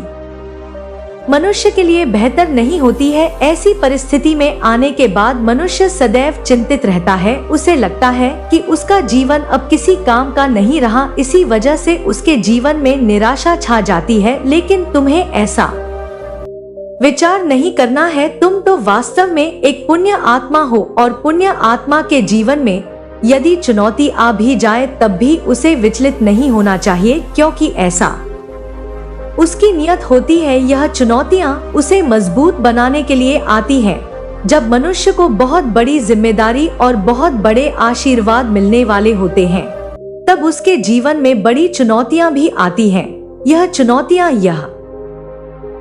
मनुष्य के लिए बेहतर नहीं होती है। ऐसी परिस्थिति में आने के बाद मनुष्य सदैव चिंतित रहता है, उसे लगता है कि उसका जीवन अब किसी काम का नहीं रहा। इसी वजह से उसके जीवन में निराशा छा जाती है। लेकिन तुम्हें ऐसा विचार नहीं करना है। तुम तो वास्तव में एक पुण्य आत्मा हो और पुण्य आत्मा के जीवन में यदि चुनौती आ भी जाए तब भी उसे विचलित नहीं होना चाहिए, क्योंकि ऐसा उसकी नियत होती है। यह चुनौतियां उसे मजबूत बनाने के लिए आती हैं। जब मनुष्य को बहुत बड़ी जिम्मेदारी और बहुत बड़े आशीर्वाद मिलने वाले होते हैं, तब उसके जीवन में बड़ी चुनौतियां भी आती हैं। यह चुनौतियां यह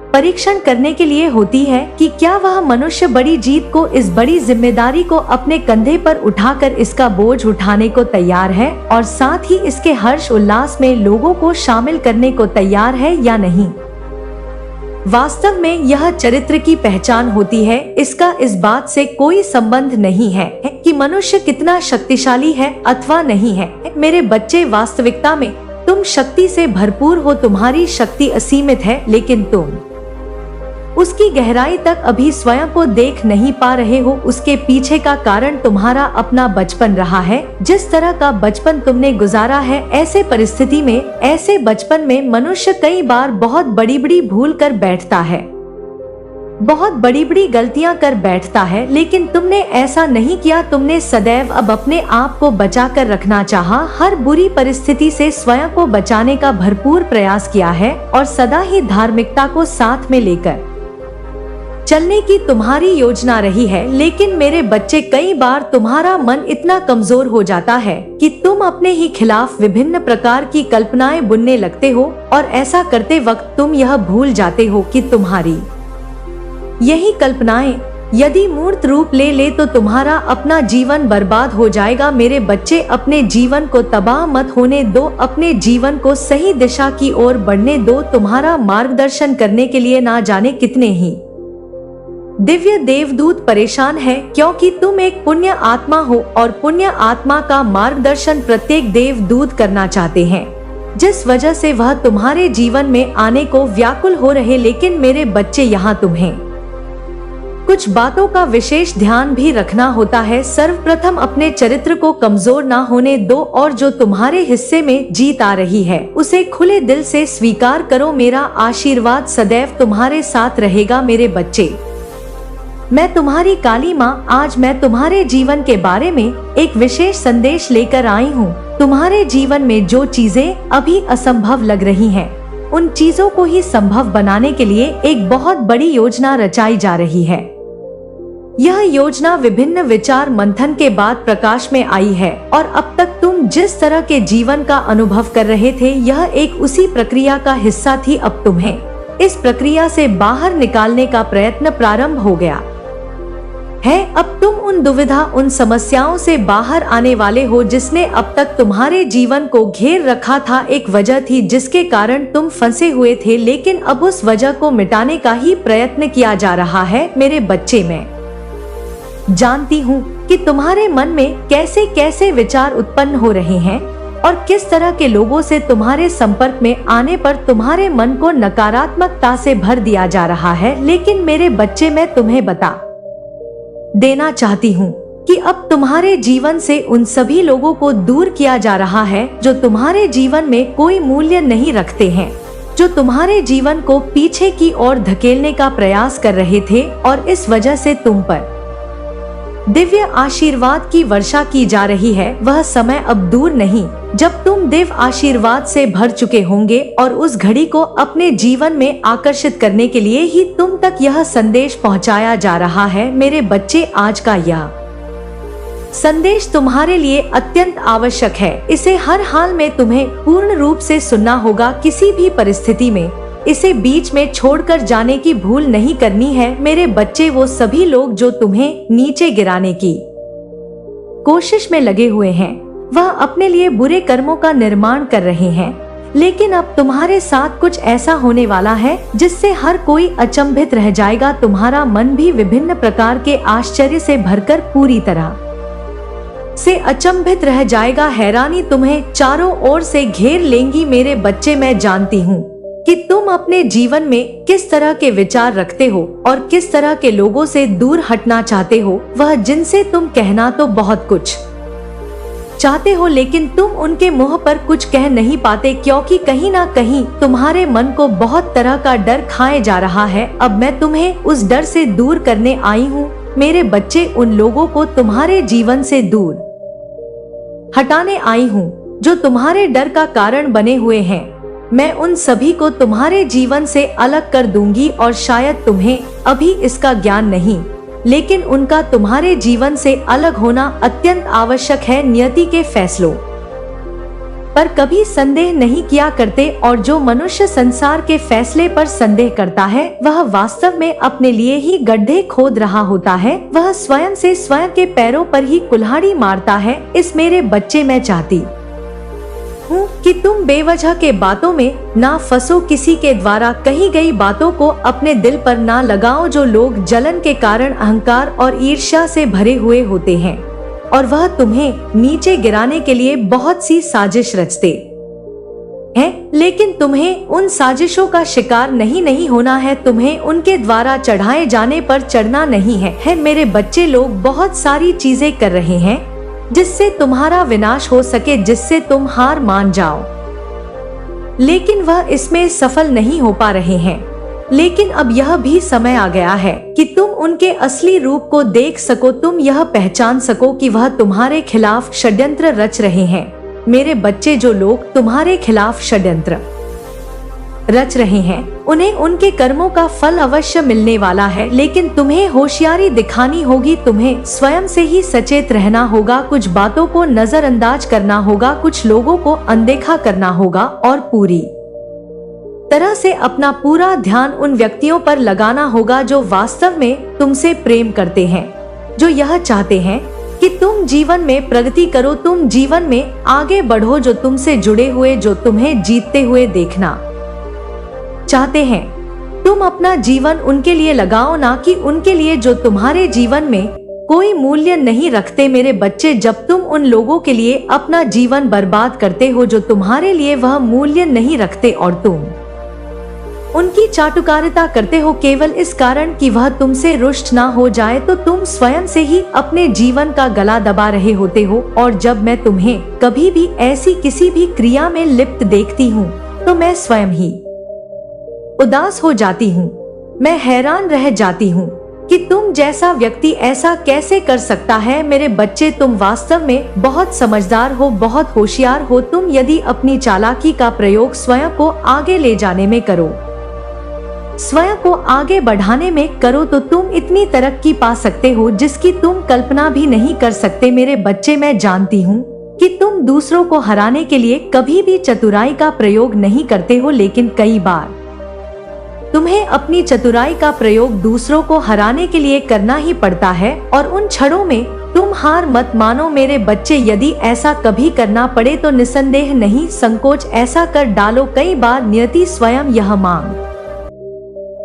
परीक्षण करने के लिए होती है कि क्या वह मनुष्य बड़ी जीत को, इस बड़ी जिम्मेदारी को अपने कंधे पर उठाकर इसका बोझ उठाने को तैयार है और साथ ही इसके हर्ष उल्लास में लोगों को शामिल करने को तैयार है या नहीं। वास्तव में यह चरित्र की पहचान होती है। इसका इस बात से कोई संबंध नहीं है कि मनुष्य कितना शक्तिशाली है अथवा नहीं है। मेरे बच्चे, वास्तविकता में तुम शक्ति से भरपूर हो, तुम्हारी शक्ति असीमित है, लेकिन तुम उसकी गहराई तक अभी स्वयं को देख नहीं पा रहे हो। उसके पीछे का कारण तुम्हारा अपना बचपन रहा है। जिस तरह का बचपन तुमने गुजारा है, ऐसे परिस्थिति में, ऐसे बचपन में मनुष्य कई बार बहुत बड़ी बड़ी भूल कर बैठता है, बहुत बड़ी बड़ी गलतियां कर बैठता है। लेकिन तुमने ऐसा नहीं किया। तुमने सदैव अब अपने आप को बचा कर रखना चाहा, हर बुरी परिस्थिति से स्वयं को बचाने का भरपूर प्रयास किया है और सदा ही धार्मिकता को साथ में लेकर चलने की तुम्हारी योजना रही है। लेकिन मेरे बच्चे, कई बार तुम्हारा मन इतना कमजोर हो जाता है कि तुम अपने ही खिलाफ विभिन्न प्रकार की कल्पनाएं बुनने लगते हो और ऐसा करते वक्त तुम यह भूल जाते हो कि तुम्हारी यही कल्पनाएं यदि मूर्त रूप ले तो तुम्हारा अपना जीवन बर्बाद हो जाएगा। मेरे बच्चे, अपने जीवन को तबाह मत होने दो, अपने जीवन को सही दिशा की ओर बढ़ने दो। तुम्हारा मार्गदर्शन करने के लिए ना जाने कितने ही दिव्य देवदूत परेशान है, क्योंकि तुम एक पुण्य आत्मा हो और पुण्य आत्मा का मार्गदर्शन प्रत्येक देवदूत करना चाहते हैं, जिस वजह से वह तुम्हारे जीवन में आने को व्याकुल हो रहे। लेकिन मेरे बच्चे, यहाँ तुम्हें कुछ बातों का विशेष ध्यान भी रखना होता है। सर्वप्रथम अपने चरित्र को कमजोर ना होने दो और जो तुम्हारे हिस्से में जीत आ रही है उसे खुले दिल से स्वीकार करो। मेरा आशीर्वाद सदैव तुम्हारे साथ रहेगा। मेरे बच्चे, मैं तुम्हारी काली माँ, आज मैं तुम्हारे जीवन के बारे में एक विशेष संदेश लेकर आई हूँ। तुम्हारे जीवन में जो चीजें अभी असंभव लग रही हैं, उन चीजों को ही संभव बनाने के लिए एक बहुत बड़ी योजना रचाई जा रही है। यह योजना विभिन्न विचार मंथन के बाद प्रकाश में आई है और अब तक तुम जिस तरह के जीवन का अनुभव कर रहे थे, यह एक उसी प्रक्रिया का हिस्सा थी। अब तुम्हें इस प्रक्रिया से बाहर निकालने का प्रयत्न प्रारंभ हो गया है। अब तुम उन दुविधा, उन समस्याओं से बाहर आने वाले हो जिसने अब तक तुम्हारे जीवन को घेर रखा था। एक वजह थी जिसके कारण तुम फंसे हुए थे, लेकिन अब उस वजह को मिटाने का ही प्रयत्न किया जा रहा है। मेरे बच्चे, मैं जानती हूँ कि तुम्हारे मन में कैसे कैसे विचार उत्पन्न हो रहे हैं। और किस तरह के लोगों से तुम्हारे संपर्क में आने पर तुम्हारे मन को नकारात्मकता से भर दिया जा रहा है। लेकिन मेरे बच्चे, मैं तुम्हें बता देना चाहती हूँ कि अब तुम्हारे जीवन से उन सभी लोगों को दूर किया जा रहा है जो तुम्हारे जीवन में कोई मूल्य नहीं रखते हैं, जो तुम्हारे जीवन को पीछे की ओर धकेलने का प्रयास कर रहे थे और इस वजह से तुम पर दिव्य आशीर्वाद की वर्षा की जा रही है। वह समय अब दूर नहीं जब तुम दिव्य आशीर्वाद से भर चुके होंगे और उस घड़ी को अपने जीवन में आकर्षित करने के लिए ही तुम तक यह संदेश पहुंचाया जा रहा है। मेरे बच्चे, आज का यह संदेश तुम्हारे लिए अत्यंत आवश्यक है। इसे हर हाल में तुम्हें पूर्ण रूप से सुनना होगा। किसी भी परिस्थिति में इसे बीच में छोड़कर जाने की भूल नहीं करनी है। मेरे बच्चे, वो सभी लोग जो तुम्हें नीचे गिराने की कोशिश में लगे हुए हैं, वह अपने लिए बुरे कर्मों का निर्माण कर रहे हैं। लेकिन अब तुम्हारे साथ कुछ ऐसा होने वाला है जिससे हर कोई अचंभित रह जाएगा। तुम्हारा मन भी विभिन्न प्रकार के आश्चर्य से भरकर पूरी तरह से अचंभित रह जाएगा। हैरानी तुम्हें चारों ओर से घेर लेंगी। मेरे बच्चे, मैं जानती हूँ कि तुम अपने जीवन में किस तरह के विचार रखते हो और किस तरह के लोगों से दूर हटना चाहते हो। वह जिनसे तुम कहना तो बहुत कुछ चाहते हो, लेकिन तुम उनके मुंह पर कुछ कह नहीं पाते, क्योंकि कहीं ना कहीं तुम्हारे मन को बहुत तरह का डर खाए जा रहा है। अब मैं तुम्हें उस डर से दूर करने आई हूँ। मेरे बच्चे, उन लोगों को तुम्हारे जीवन से दूर हटाने आई हूँ जो तुम्हारे डर का कारण बने हुए हैं। मैं उन सभी को तुम्हारे जीवन से अलग कर दूंगी और शायद तुम्हें अभी इसका ज्ञान नहीं, लेकिन उनका तुम्हारे जीवन से अलग होना अत्यंत आवश्यक है। नियति के फैसलों पर कभी संदेह नहीं किया करते और जो मनुष्य संसार के फैसले पर संदेह करता है वह वास्तव में अपने लिए ही गड्ढे खोद रहा होता है। वह स्वयं से स्वयं के पैरों पर ही कुल्हाड़ी मारता है। इस मेरे बच्चे, मैं चाहती हूँ कि तुम बेवजह के बातों में ना फंसो। किसी के द्वारा कही गई बातों को अपने दिल पर ना लगाओ। जो लोग जलन के कारण अहंकार और ईर्ष्या से भरे हुए होते हैं और वह तुम्हें नीचे गिराने के लिए बहुत सी साजिश रचते हैं, लेकिन तुम्हें उन साजिशों का शिकार नहीं होना है। तुम्हें उनके द्वारा चढ़ाए जाने पर चढ़ना नहीं है। मेरे बच्चे, लोग बहुत सारी चीजें कर रहे हैं जिससे तुम्हारा विनाश हो सके, जिससे तुम हार मान जाओ, लेकिन वह इसमें सफल नहीं हो पा रहे हैं। लेकिन अब यह भी समय आ गया है कि तुम उनके असली रूप को देख सको। तुम यह पहचान सको कि वह तुम्हारे खिलाफ षड्यंत्र रच रहे हैं। मेरे बच्चे, जो लोग तुम्हारे खिलाफ षड्यंत्र रच रहे हैं उन्हें उनके कर्मों का फल अवश्य मिलने वाला है, लेकिन तुम्हें होशियारी दिखानी होगी। तुम्हें स्वयं से ही सचेत रहना होगा। कुछ बातों को नजरअंदाज करना होगा, कुछ लोगों को अनदेखा करना होगा और पूरी तरह से अपना पूरा ध्यान उन व्यक्तियों पर लगाना होगा जो वास्तव में तुमसे प्रेम करते हैं, जो यह चाहते हैं कि तुम जीवन में प्रगति करो, तुम जीवन में आगे बढ़ो, जो तुमसे जुड़े हुए, जो तुम्हें जीतते हुए देखना चाहते हैं। तुम अपना जीवन उनके लिए लगाओ, ना कि उनके लिए जो तुम्हारे जीवन में कोई मूल्य नहीं रखते। मेरे बच्चे, जब तुम उन लोगों के लिए अपना जीवन बर्बाद करते हो जो तुम्हारे लिए वह मूल्य नहीं रखते और तुम उनकी चाटुकारिता करते हो केवल इस कारण कि वह तुमसे रुष्ट ना हो जाए, तो तुम स्वयं से ही अपने जीवन का गला दबा रहे होते हो। और जब मैं तुम्हें कभी भी ऐसी किसी भी क्रिया में लिप्त देखती हूँ तो मैं स्वयं ही उदास हो जाती हूँ। मैं हैरान रह जाती हूँ कि तुम जैसा व्यक्ति ऐसा कैसे कर सकता है। मेरे बच्चे, तुम वास्तव में बहुत समझदार हो, बहुत होशियार हो। तुम यदि अपनी चालाकी का प्रयोग स्वयं को आगे ले जाने में करो, स्वयं को आगे बढ़ाने में करो, तो तुम इतनी तरक्की पा सकते हो जिसकी तुम कल्पना भी नहीं कर सकते। मेरे बच्चे, मैं जानती हूँ कि तुम दूसरों को हराने के लिए कभी भी चतुराई का प्रयोग नहीं करते हो, लेकिन कई बार तुम्हें अपनी चतुराई का प्रयोग दूसरों को हराने के लिए करना ही पड़ता है और उन क्षणों में तुम हार मत मानो। मेरे बच्चे, यदि ऐसा कभी करना पड़े तो निसंदेह नहीं संकोच, ऐसा कर डालो। कई बार नियति स्वयं यह मांग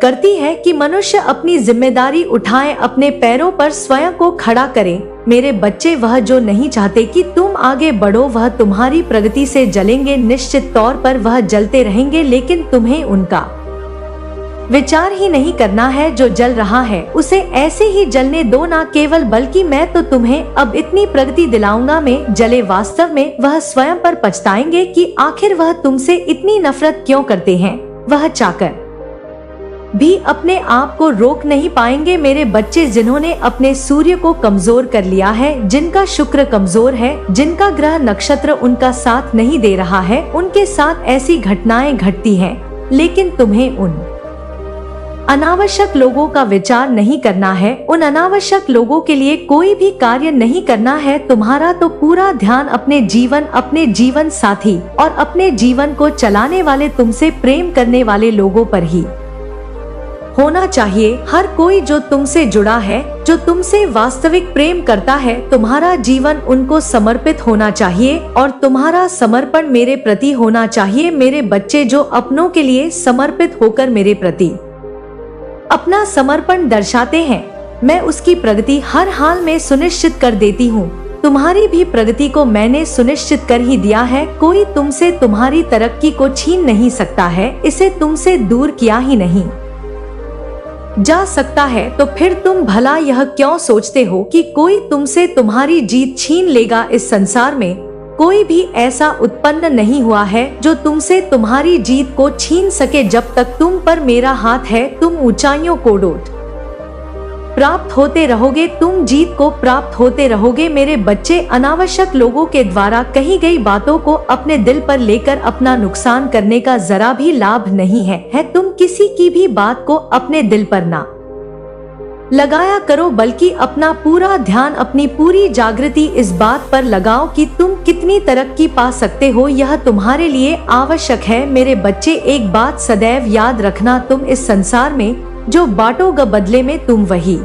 करती है कि मनुष्य अपनी जिम्मेदारी उठाए, अपने पैरों पर स्वयं को खड़ा करे। मेरे बच्चे, वह जो नहीं चाहते कि तुम आगे बढ़ो वह तुम्हारी प्रगति से जलेंगे। निश्चित तौर पर वह जलते रहेंगे, लेकिन तुम्हें उनका विचार ही नहीं करना है। जो जल रहा है उसे ऐसे ही जलने दो, ना केवल बल्कि मैं तो तुम्हें अब इतनी प्रगति दिलाऊंगा में जले। वास्तव में वह स्वयं पर पछताएंगे कि आखिर वह तुमसे इतनी नफरत क्यों करते हैं। वह चाकर भी अपने आप को रोक नहीं पाएंगे। मेरे बच्चे, जिन्होंने अपने सूर्य को कमजोर कर लिया है, जिनका शुक्र कमजोर है, जिनका ग्रह नक्षत्र उनका साथ नहीं दे रहा है, उनके साथ ऐसी घटनाएं घटती हैं। लेकिन तुम्हें उन अनावश्यक लोगों का विचार नहीं करना है, उन अनावश्यक लोगों के लिए कोई भी कार्य नहीं करना है। तुम्हारा तो पूरा ध्यान अपने जीवन साथी और अपने जीवन को चलाने वाले, तुमसे प्रेम करने वाले लोगों पर ही होना चाहिए। हर कोई जो तुमसे जुड़ा है, जो तुमसे वास्तविक प्रेम करता है, तुम्हारा जीवन उनको समर्पित होना चाहिए और तुम्हारा समर्पण मेरे प्रति होना चाहिए। मेरे बच्चे, जो अपनों के लिए समर्पित होकर मेरे प्रति अपना समर्पण दर्शाते हैं, मैं उसकी प्रगति हर हाल में सुनिश्चित कर देती हूँ। तुम्हारी भी प्रगति को मैंने सुनिश्चित कर ही दिया है। कोई तुमसे तुम्हारी तरक्की को छीन नहीं सकता है, इसे तुमसे दूर किया ही नहीं जा सकता है। तो फिर तुम भला यह क्यों सोचते हो कि कोई तुमसे तुम्हारी जीत छीन लेगा। इस संसार में कोई भी ऐसा उत्पन्न नहीं हुआ है जो तुमसे तुम्हारी जीत को छीन सके। जब तक तुम पर मेरा हाथ है, तुम ऊंचाइयों को प्राप्त होते रहोगे, तुम जीत को प्राप्त होते रहोगे। मेरे बच्चे, अनावश्यक लोगों के द्वारा कही गई बातों को अपने दिल पर लेकर अपना नुकसान करने का जरा भी लाभ नहीं है। तुम किसी की भी बात को अपने दिल पर ना लगाया करो, बल्कि अपना पूरा ध्यान, अपनी पूरी जागृति इस बात पर लगाओ कि तुम कितनी तरक्की पा सकते हो। यह तुम्हारे लिए आवश्यक है। मेरे बच्चे, एक बात सदैव याद रखना, तुम इस संसार में जो बांटोगे बदले में तुम वही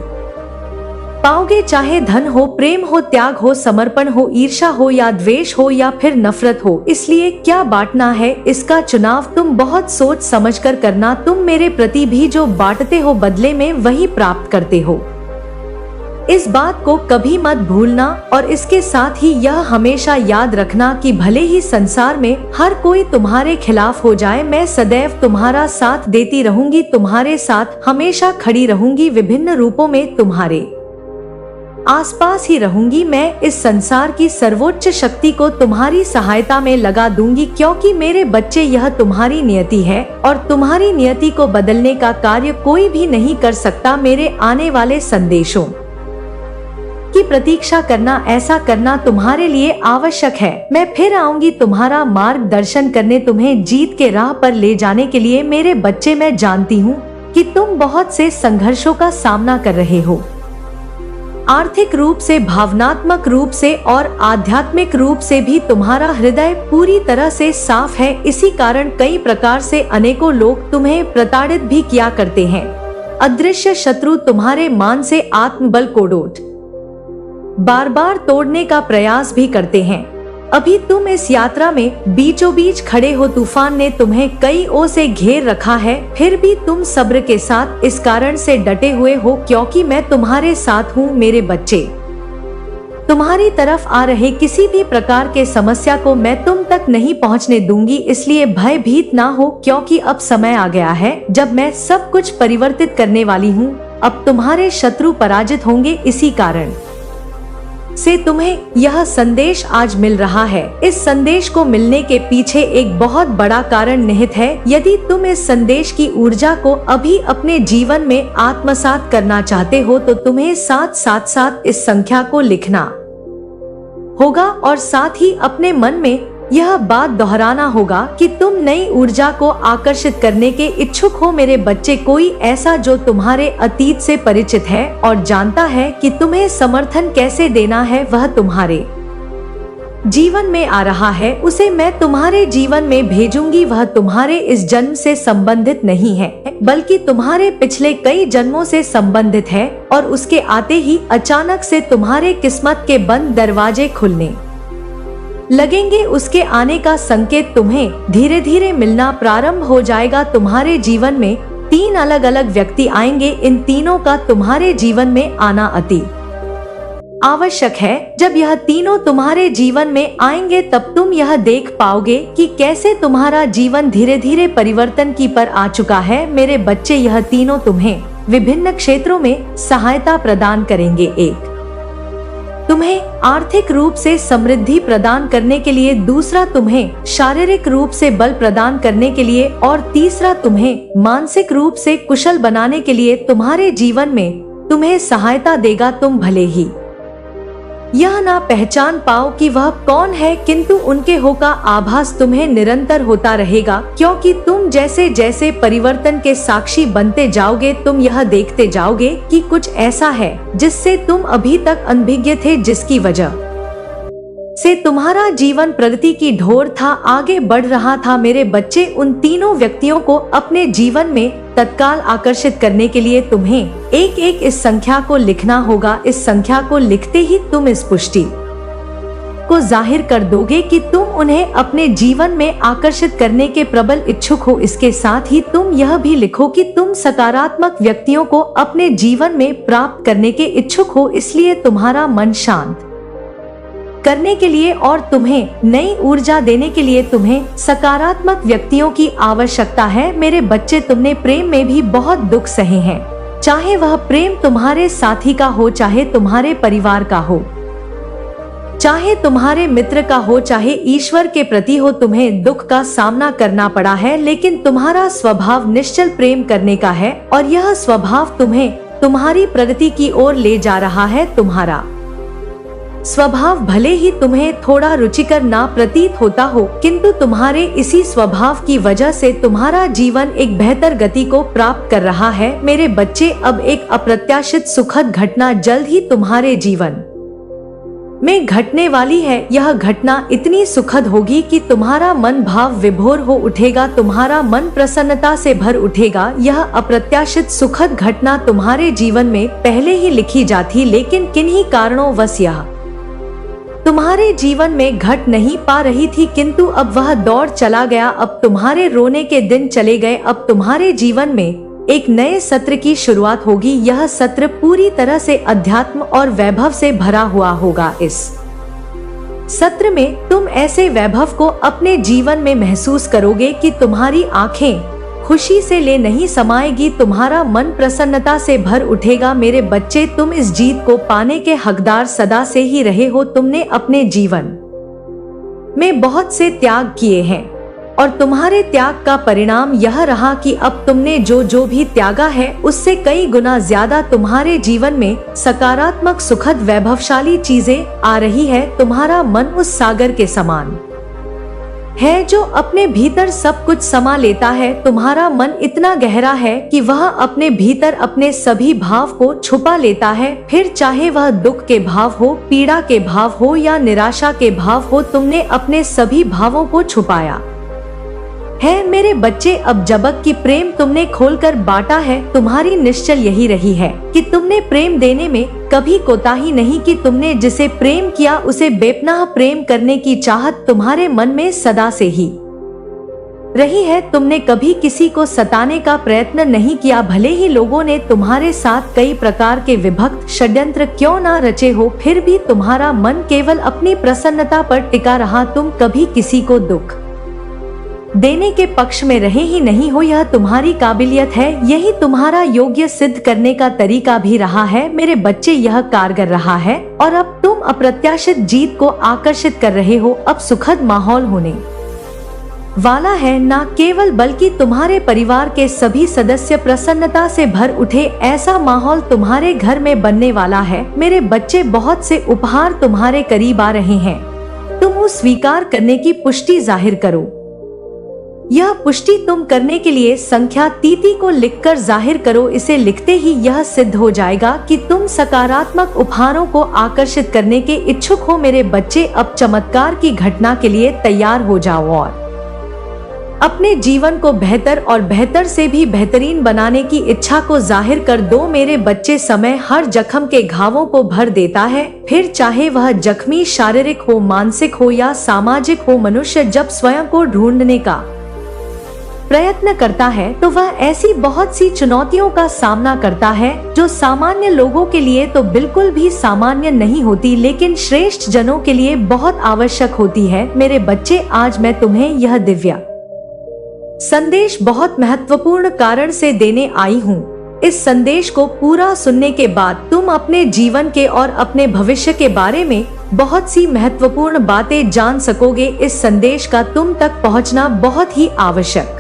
पाओगे। चाहे धन हो, प्रेम हो, त्याग हो, समर्पण हो, ईर्ष्या हो या द्वेष हो या फिर नफरत हो। इसलिए क्या बांटना है, इसका चुनाव तुम बहुत सोच समझकर करना। तुम मेरे प्रति भी जो बांटते हो बदले में वही प्राप्त करते हो। इस बात को कभी मत भूलना और इसके साथ ही यह हमेशा याद रखना कि भले ही संसार में हर कोई तुम्हारे खिलाफ हो जाए, मैं सदैव तुम्हारा साथ देती रहूंगी, तुम्हारे साथ हमेशा खड़ी रहूंगी, विभिन्न रूपों में तुम्हारे आसपास ही रहूंगी। मैं इस संसार की सर्वोच्च शक्ति को तुम्हारी सहायता में लगा दूंगी, क्योंकि मेरे बच्चे, यह तुम्हारी नियति है और तुम्हारी नियति को बदलने का कार्य कोई भी नहीं कर सकता। मेरे आने वाले संदेशों की प्रतीक्षा करना, ऐसा करना तुम्हारे लिए आवश्यक है। मैं फिर आऊंगी तुम्हारा मार्गदर्शन करने, तुम्हें जीत के राह पर ले जाने के लिए। मेरे बच्चे, मैं जानती हूँ कि तुम बहुत से संघर्षों का सामना कर रहे हो, आर्थिक रूप से, भावनात्मक रूप से और आध्यात्मिक रूप से भी तुम्हारा हृदय पूरी तरह से साफ है। इसी कारण कई प्रकार से अनेकों लोग तुम्हें प्रताड़ित भी किया करते हैं। अदृश्य शत्रु तुम्हारे मान से आत्मबल को बार बार तोड़ने का प्रयास भी करते हैं। अभी तुम इस यात्रा में बीचों बीच खड़े हो, तूफान ने तुम्हें कई ओर से घेर रखा है, फिर भी तुम सब्र के साथ इस कारण से डटे हुए हो क्योंकि मैं तुम्हारे साथ हूँ। मेरे बच्चे, तुम्हारी तरफ आ रहे किसी भी प्रकार के समस्या को मैं तुम तक नहीं पहुँचने दूंगी, इसलिए भयभीत ना हो, क्योंकि अब समय आ गया है जब मैं सब कुछ परिवर्तित करने वाली हूँ। अब तुम्हारे शत्रु पराजित होंगे। इसी कारण से तुम्हें यह संदेश आज मिल रहा है। इस संदेश को मिलने के पीछे एक बहुत बड़ा कारण निहित है। यदि तुम इस संदेश की ऊर्जा को अभी अपने जीवन में आत्मसात करना चाहते हो तो तुम्हें साथ इस संख्या को लिखना होगा और साथ ही अपने मन में यह बात दोहराना होगा कि तुम नई ऊर्जा को आकर्षित करने के इच्छुक हो। मेरे बच्चे, कोई ऐसा जो तुम्हारे अतीत से परिचित है और जानता है कि तुम्हें समर्थन कैसे देना है, वह तुम्हारे जीवन में आ रहा है, उसे मैं तुम्हारे जीवन में भेजूंगी। वह तुम्हारे इस जन्म से संबंधित नहीं है, बल्कि तुम्हारे पिछले कई जन्मों से संबंधित है और उसके आते ही अचानक से तुम्हारे किस्मत के बंद दरवाजे खुलने लगेंगे। उसके आने का संकेत तुम्हें धीरे धीरे मिलना प्रारंभ हो जाएगा। तुम्हारे जीवन में 3 अलग अलग व्यक्ति आएंगे। इन तीनों का तुम्हारे जीवन में आना अति आवश्यक है। जब यह तीनों तुम्हारे जीवन में आएंगे तब तुम यह देख पाओगे कि कैसे तुम्हारा जीवन धीरे धीरे परिवर्तन की पर आ चुका है। मेरे बच्चे, यह तीनों तुम्हें विभिन्न क्षेत्रों में सहायता प्रदान करेंगे। एक, तुम्हें आर्थिक रूप से समृद्धि प्रदान करने के लिए, दूसरा तुम्हें शारीरिक रूप से बल प्रदान करने के लिए और तीसरा तुम्हें मानसिक रूप से कुशल बनाने के लिए तुम्हारे जीवन में तुम्हें सहायता देगा। तुम भले ही यह ना पहचान पाओ कि वह कौन है, किंतु उनके हो का आभास तुम्हें निरंतर होता रहेगा, क्योंकि तुम जैसे जैसे परिवर्तन के साक्षी बनते जाओगे तुम यह देखते जाओगे कि कुछ ऐसा है जिससे तुम अभी तक अनभिज्ञ थे, जिसकी वजह से तुम्हारा जीवन प्रगति की ढोर था, आगे बढ़ रहा था। मेरे बच्चे, उन तीनों व्यक्तियों को अपने जीवन में तत्काल आकर्षित करने के लिए तुम्हें एक एक इस संख्या को लिखना होगा। इस संख्या को लिखते ही तुम इस पुष्टि को जाहिर कर दोगे कि तुम उन्हें अपने जीवन में आकर्षित करने के प्रबल इच्छुक हो। इसके साथ ही तुम यह भी लिखो कि तुम सकारात्मक व्यक्तियों को अपने जीवन में प्राप्त करने के इच्छुक हो, इसलिए तुम्हारा मन शांत करने के लिए और तुम्हें नई ऊर्जा देने के लिए तुम्हें सकारात्मक व्यक्तियों की आवश्यकता है। मेरे बच्चे, तुमने प्रेम में भी बहुत दुख सहे हैं, चाहे वह प्रेम तुम्हारे साथी का हो, चाहे तुम्हारे परिवार का हो, चाहे तुम्हारे मित्र का हो, चाहे ईश्वर के प्रति हो। तुम्हें दुख का सामना करना पड़ा है, लेकिन तुम्हारा स्वभाव निश्चल प्रेम करने का है और यह स्वभाव तुम्हें तुम्हारी प्रगति की ओर ले जा रहा है। तुम्हारा स्वभाव भले ही तुम्हें थोड़ा रुचिकर ना प्रतीत होता हो, किंतु तुम्हारे इसी स्वभाव की वजह से तुम्हारा जीवन एक बेहतर गति को प्राप्त कर रहा है। मेरे बच्चे, अब एक अप्रत्याशित सुखद घटना जल्द ही तुम्हारे जीवन में घटने वाली है। यह घटना इतनी सुखद होगी कि तुम्हारा मन भाव विभोर हो उठेगा, तुम्हारा मन प्रसन्नता से भर उठेगा। यह अप्रत्याशित सुखद घटना तुम्हारे जीवन में पहले ही लिखी जाती, लेकिन किन्हीं कारणों वश यह तुम्हारे जीवन में घट नहीं पा रही थी, किंतु अब वह दौड़ चला गया। अब तुम्हारे रोने के दिन चले गए। अब तुम्हारे जीवन में एक नए सत्र की शुरुआत होगी। यह सत्र पूरी तरह से अध्यात्म और वैभव से भरा हुआ होगा। इस सत्र में तुम ऐसे वैभव को अपने जीवन में महसूस करोगे कि तुम्हारी आंखें खुशी से ले नहीं समाएगी, तुम्हारा मन प्रसन्नता से भर उठेगा। मेरे बच्चे, तुम इस जीत को पाने के हकदार सदा से ही रहे हो। तुमने अपने जीवन में बहुत से त्याग किए हैं और तुम्हारे त्याग का परिणाम यह रहा कि अब तुमने जो भी त्यागा है उससे कई गुना ज्यादा तुम्हारे जीवन में सकारात्मक सुखद वैभवशाली चीजें आ रही है। तुम्हारा मन उस सागर के समान है जो अपने भीतर सब कुछ समा लेता है। तुम्हारा मन इतना गहरा है कि वह अपने भीतर अपने सभी भाव को छुपा लेता है, फिर चाहे वह दुख के भाव हो, पीड़ा के भाव हो या निराशा के भाव हो, तुमने अपने सभी भावों को छुपाया है। मेरे बच्चे, अब जबक की प्रेम तुमने खोलकर बांटा है, तुम्हारी निश्चल यही रही है कि तुमने प्रेम देने में कभी कोताही नहीं की। तुमने जिसे प्रेम किया उसे बेपनाह प्रेम करने की चाहत तुम्हारे मन में सदा से ही रही है। तुमने कभी किसी को सताने का प्रयत्न नहीं किया, भले ही लोगों ने तुम्हारे साथ कई प्रकार के विभक्त षड्यंत्र क्यों ना रचे हो, फिर भी तुम्हारा मन केवल अपनी प्रसन्नता पर टिका रहा। तुम कभी किसी को दुख देने के पक्ष में रहे ही नहीं हो। यह तुम्हारी काबिलियत है, यही तुम्हारा योग्य सिद्ध करने का तरीका भी रहा है। मेरे बच्चे, यह कारगर रहा है और अब तुम अप्रत्याशित जीत को आकर्षित कर रहे हो। अब सुखद माहौल होने वाला है, ना केवल बल्कि तुम्हारे परिवार के सभी सदस्य प्रसन्नता से भर उठे, ऐसा माहौल तुम्हारे घर में बनने वाला है। मेरे बच्चे, बहुत से उपहार तुम्हारे करीब आ रहे हैं, तुम उस स्वीकार करने की पुष्टि जाहिर करो। यह पुष्टि तुम करने के लिए संख्या 33 को लिखकर जाहिर करो। इसे लिखते ही यह सिद्ध हो जाएगा कि तुम सकारात्मक उपहारों को आकर्षित करने के इच्छुक हो। मेरे बच्चे, अब चमत्कार की घटना के लिए तैयार हो जाओ और अपने जीवन को बेहतर और बेहतर से भी बेहतरीन बनाने की इच्छा को जाहिर कर दो। मेरे बच्चे, समय हर जख्म के घावों को भर देता है, फिर चाहे वह जख्मी शारीरिक हो, मानसिक हो या सामाजिक हो। मनुष्य जब स्वयं को ढूंढने का प्रयत्न करता है तो वह ऐसी बहुत सी चुनौतियों का सामना करता है जो सामान्य लोगों के लिए तो बिल्कुल भी सामान्य नहीं होती, लेकिन श्रेष्ठ जनों के लिए बहुत आवश्यक होती है। मेरे बच्चे, आज मैं तुम्हें यह दिव्य संदेश बहुत महत्वपूर्ण कारण से देने आई हूँ। इस संदेश को पूरा सुनने के बाद तुम अपने जीवन के और अपने भविष्य के बारे में बहुत सी महत्वपूर्ण बातें जान सकोगे। इस संदेश का तुम तक पहुंचना बहुत ही आवश्यक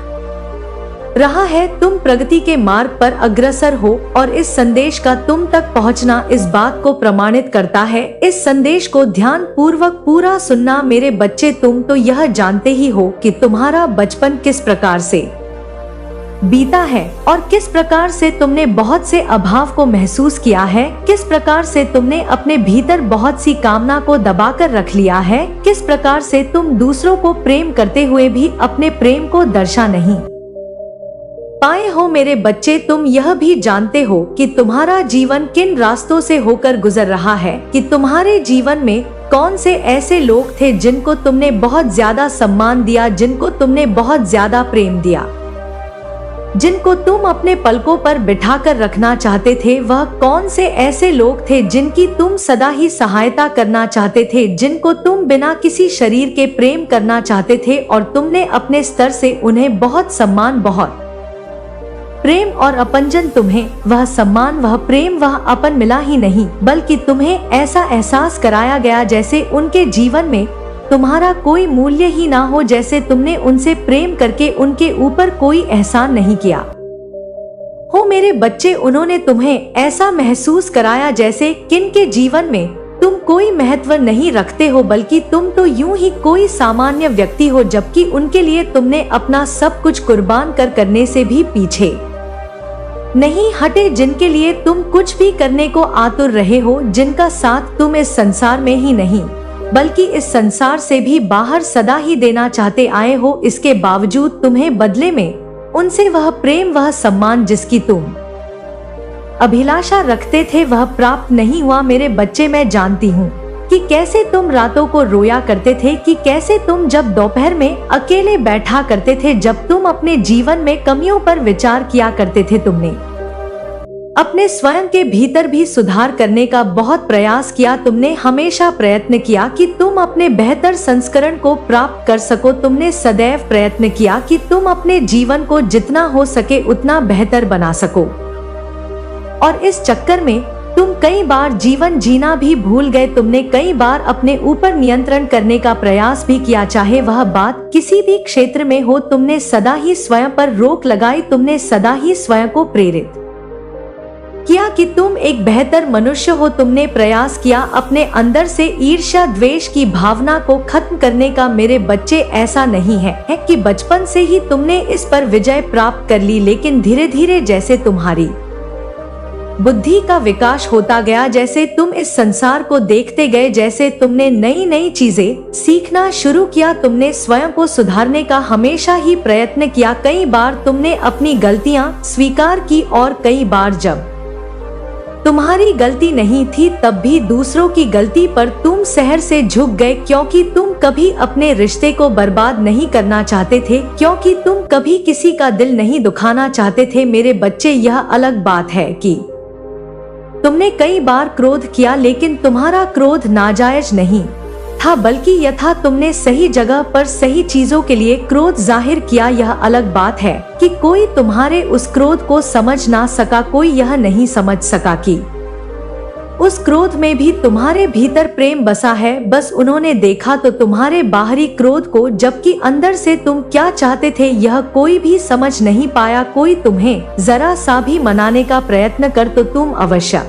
रहा है। तुम प्रगति के मार्ग पर अग्रसर हो और इस संदेश का तुम तक पहुंचना इस बात को प्रमाणित करता है। इस संदेश को ध्यान पूर्वक पूरा सुनना। मेरे बच्चे, तुम तो यह जानते ही हो कि तुम्हारा बचपन किस प्रकार से बीता है और किस प्रकार से तुमने बहुत से अभाव को महसूस किया है, किस प्रकार से तुमने अपने भीतर बहुत सी कामना को दबाकर रख लिया है, किस प्रकार से तुम दूसरों को प्रेम करते हुए भी अपने प्रेम को दर्शा नहीं पाए हो। मेरे बच्चे, तुम यह भी जानते हो कि तुम्हारा जीवन किन रास्तों से होकर गुजर रहा है, कि तुम्हारे जीवन में कौन से ऐसे लोग थे जिनको तुमने बहुत ज्यादा सम्मान दिया, जिनको तुमने बहुत ज्यादा प्रेम दिया, जिनको तुम अपने पलकों पर बिठाकर रखना चाहते थे। वह कौन से ऐसे लोग थे जिनकी तुम सदा ही सहायता करना चाहते थे, जिनको तुम बिना किसी शरीर के प्रेम करना चाहते थे और तुमने अपने स्तर से उन्हें बहुत सम्मान, बहुत प्रेम और अपनजन। तुम्हें वह सम्मान, वह प्रेम, वह अपन मिला ही नहीं, बल्कि तुम्हें ऐसा एहसास कराया गया जैसे उनके जीवन में तुम्हारा कोई मूल्य ही ना हो, जैसे तुमने उनसे प्रेम करके उनके ऊपर कोई एहसान नहीं किया हो। मेरे बच्चे, उन्होंने तुम्हें ऐसा महसूस कराया जैसे किनके जीवन में तुम कोई महत्व नहीं रखते हो, बल्कि तुम तो यूं ही कोई सामान्य व्यक्ति हो, जबकि उनके लिए तुमने अपना सब कुछ कुर्बान करने से भी पीछे नहीं हटे, जिनके लिए तुम कुछ भी करने को आतुर रहे हो, जिनका साथ तुम इस संसार में ही नहीं बल्कि इस संसार से भी बाहर सदा ही देना चाहते आए हो। इसके बावजूद तुम्हें बदले में उनसे वह प्रेम, वह सम्मान जिसकी तुम अभिलाषा रखते थे, वह प्राप्त नहीं हुआ। मेरे बच्चे, मैं जानती हूँ कि कैसे तुम रातों को रोया करते थे, कि कैसे तुम जब दोपहर में अकेले बैठा करते थे, जब तुम अपने जीवन में कमियों पर विचार किया करते थे। तुमने अपने स्वयं के भीतर भी सुधार करने का बहुत प्रयास किया। तुमने हमेशा प्रयत्न किया कि तुम अपने बेहतर संस्करण को प्राप्त कर सको। तुमने सदैव प्रयत्न किया कि तुम अपने जीवन को जितना हो सके उतना बेहतर बना सको, और इस चक्कर में तुम कई बार जीवन जीना भी भूल गए। तुमने कई बार अपने ऊपर नियंत्रण करने का प्रयास भी किया, चाहे वह बात किसी भी क्षेत्र में हो। तुमने सदा ही स्वयं पर रोक लगाई, तुमने सदा ही स्वयं को प्रेरित किया कि तुम एक बेहतर मनुष्य हो। तुमने प्रयास किया अपने अंदर से ईर्ष्या द्वेष की भावना को खत्म करने का। मेरे बच्चे, ऐसा नहीं है कि बचपन से ही तुमने इस पर विजय प्राप्त कर ली, लेकिन धीरे धीरे जैसे तुम्हारी बुद्धि का विकास होता गया, जैसे तुम इस संसार को देखते गए, जैसे तुमने नई नई चीजें सीखना शुरू किया, तुमने स्वयं को सुधारने का हमेशा ही प्रयत्न किया। कई बार तुमने अपनी गलतियां स्वीकार की और कई बार जब तुम्हारी गलती नहीं थी तब भी दूसरों की गलती पर तुम सहर से झुक गए, क्योंकि तुम कभी अपने रिश्ते को बर्बाद नहीं करना चाहते थे, क्योंकि तुम कभी किसी का दिल नहीं दुखाना चाहते थे। मेरे बच्चे, यह अलग बात है कि तुमने कई बार क्रोध किया, लेकिन तुम्हारा क्रोध नाजायज नहीं था, बल्कि यथा तुमने सही जगह पर सही चीजों के लिए क्रोध जाहिर किया। यह अलग बात है कि कोई तुम्हारे उस क्रोध को समझ ना सका, कोई यह नहीं समझ सका कि उस क्रोध में भी तुम्हारे भीतर प्रेम बसा है। बस उन्होंने देखा तो तुम्हारे बाहरी क्रोध को, जबकि अंदर से तुम क्या चाहते थे यह कोई भी समझ नहीं पाया। कोई तुम्हें जरा सा भी मनाने का प्रयत्न कर तो तुम अवश्य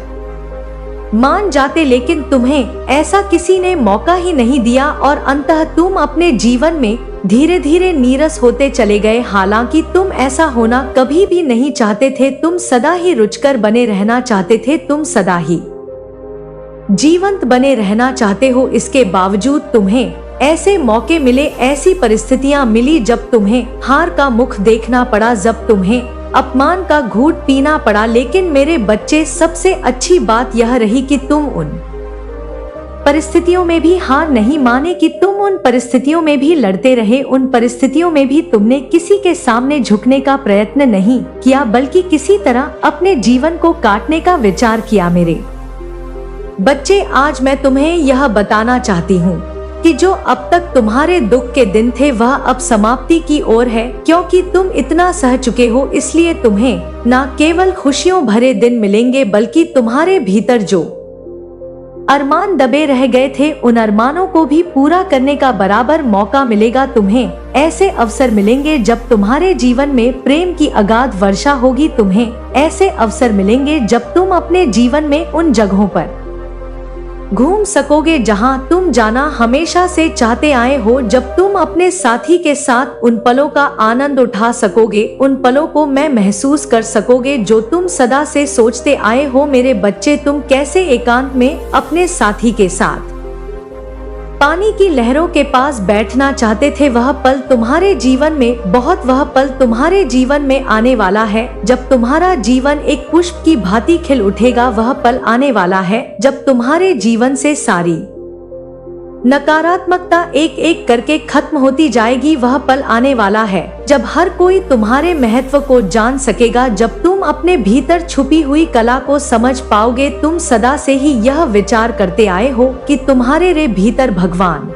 मान जाते, लेकिन तुम्हें ऐसा किसी ने मौका ही नहीं दिया और अंततः तुम अपने जीवन में धीरे धीरे नीरस होते चले गए। हालांकि तुम ऐसा होना कभी भी नहीं चाहते थे, तुम सदा ही रुचकर बने रहना चाहते थे, तुम सदा ही जीवंत बने रहना चाहते हो। इसके बावजूद तुम्हें ऐसे मौके मिले, ऐसी परिस्थितियां मिली जब तुम्हें हार का मुख देखना पड़ा, जब तुम्हें अपमान का घूंट पीना पड़ा। लेकिन मेरे बच्चे, सबसे अच्छी बात यह रही कि तुम उन परिस्थितियों में भी हार नहीं माने, कि तुम उन परिस्थितियों में भी लड़ते रहे, उन परिस्थितियों में भी तुमने किसी के सामने झुकने का प्रयत्न नहीं किया, बल्कि किसी तरह अपने जीवन को काटने का विचार किया। मेरे बच्चे, आज मैं तुम्हें यह बताना चाहती हूँ कि जो अब तक तुम्हारे दुख के दिन थे वह अब समाप्ति की ओर है, क्योंकि तुम इतना सह चुके हो। इसलिए तुम्हें न केवल खुशियों भरे दिन मिलेंगे, बल्कि तुम्हारे भीतर जो अरमान दबे रह गए थे उन अरमानों को भी पूरा करने का बराबर मौका मिलेगा। तुम्हें ऐसे अवसर मिलेंगे जब तुम्हारे जीवन में प्रेम की अगाध वर्षा होगी। तुम्हें ऐसे अवसर मिलेंगे जब तुम अपने जीवन में उन जगहों पर घूम सकोगे जहां तुम जाना हमेशा से चाहते आए हो, जब तुम अपने साथी के साथ उन पलों का आनंद उठा सकोगे, उन पलों को मैं महसूस कर सकोगे जो तुम सदा से सोचते आए हो। मेरे बच्चे, तुम कैसे एकांत में अपने साथी के साथ पानी की लहरों के पास बैठना चाहते थे, वह पल तुम्हारे जीवन में वह पल तुम्हारे जीवन में आने वाला है जब तुम्हारा जीवन एक पुष्प की भांति खिल उठेगा। वह पल आने वाला है जब तुम्हारे जीवन से सारी नकारात्मकता एक एक करके खत्म होती जाएगी। वह पल आने वाला है जब हर कोई तुम्हारे महत्व को जान सकेगा, जब तुम अपने भीतर छुपी हुई कला को समझ पाओगे। तुम सदा से ही यह विचार करते आए हो कि तुम्हारे रे भीतर भगवान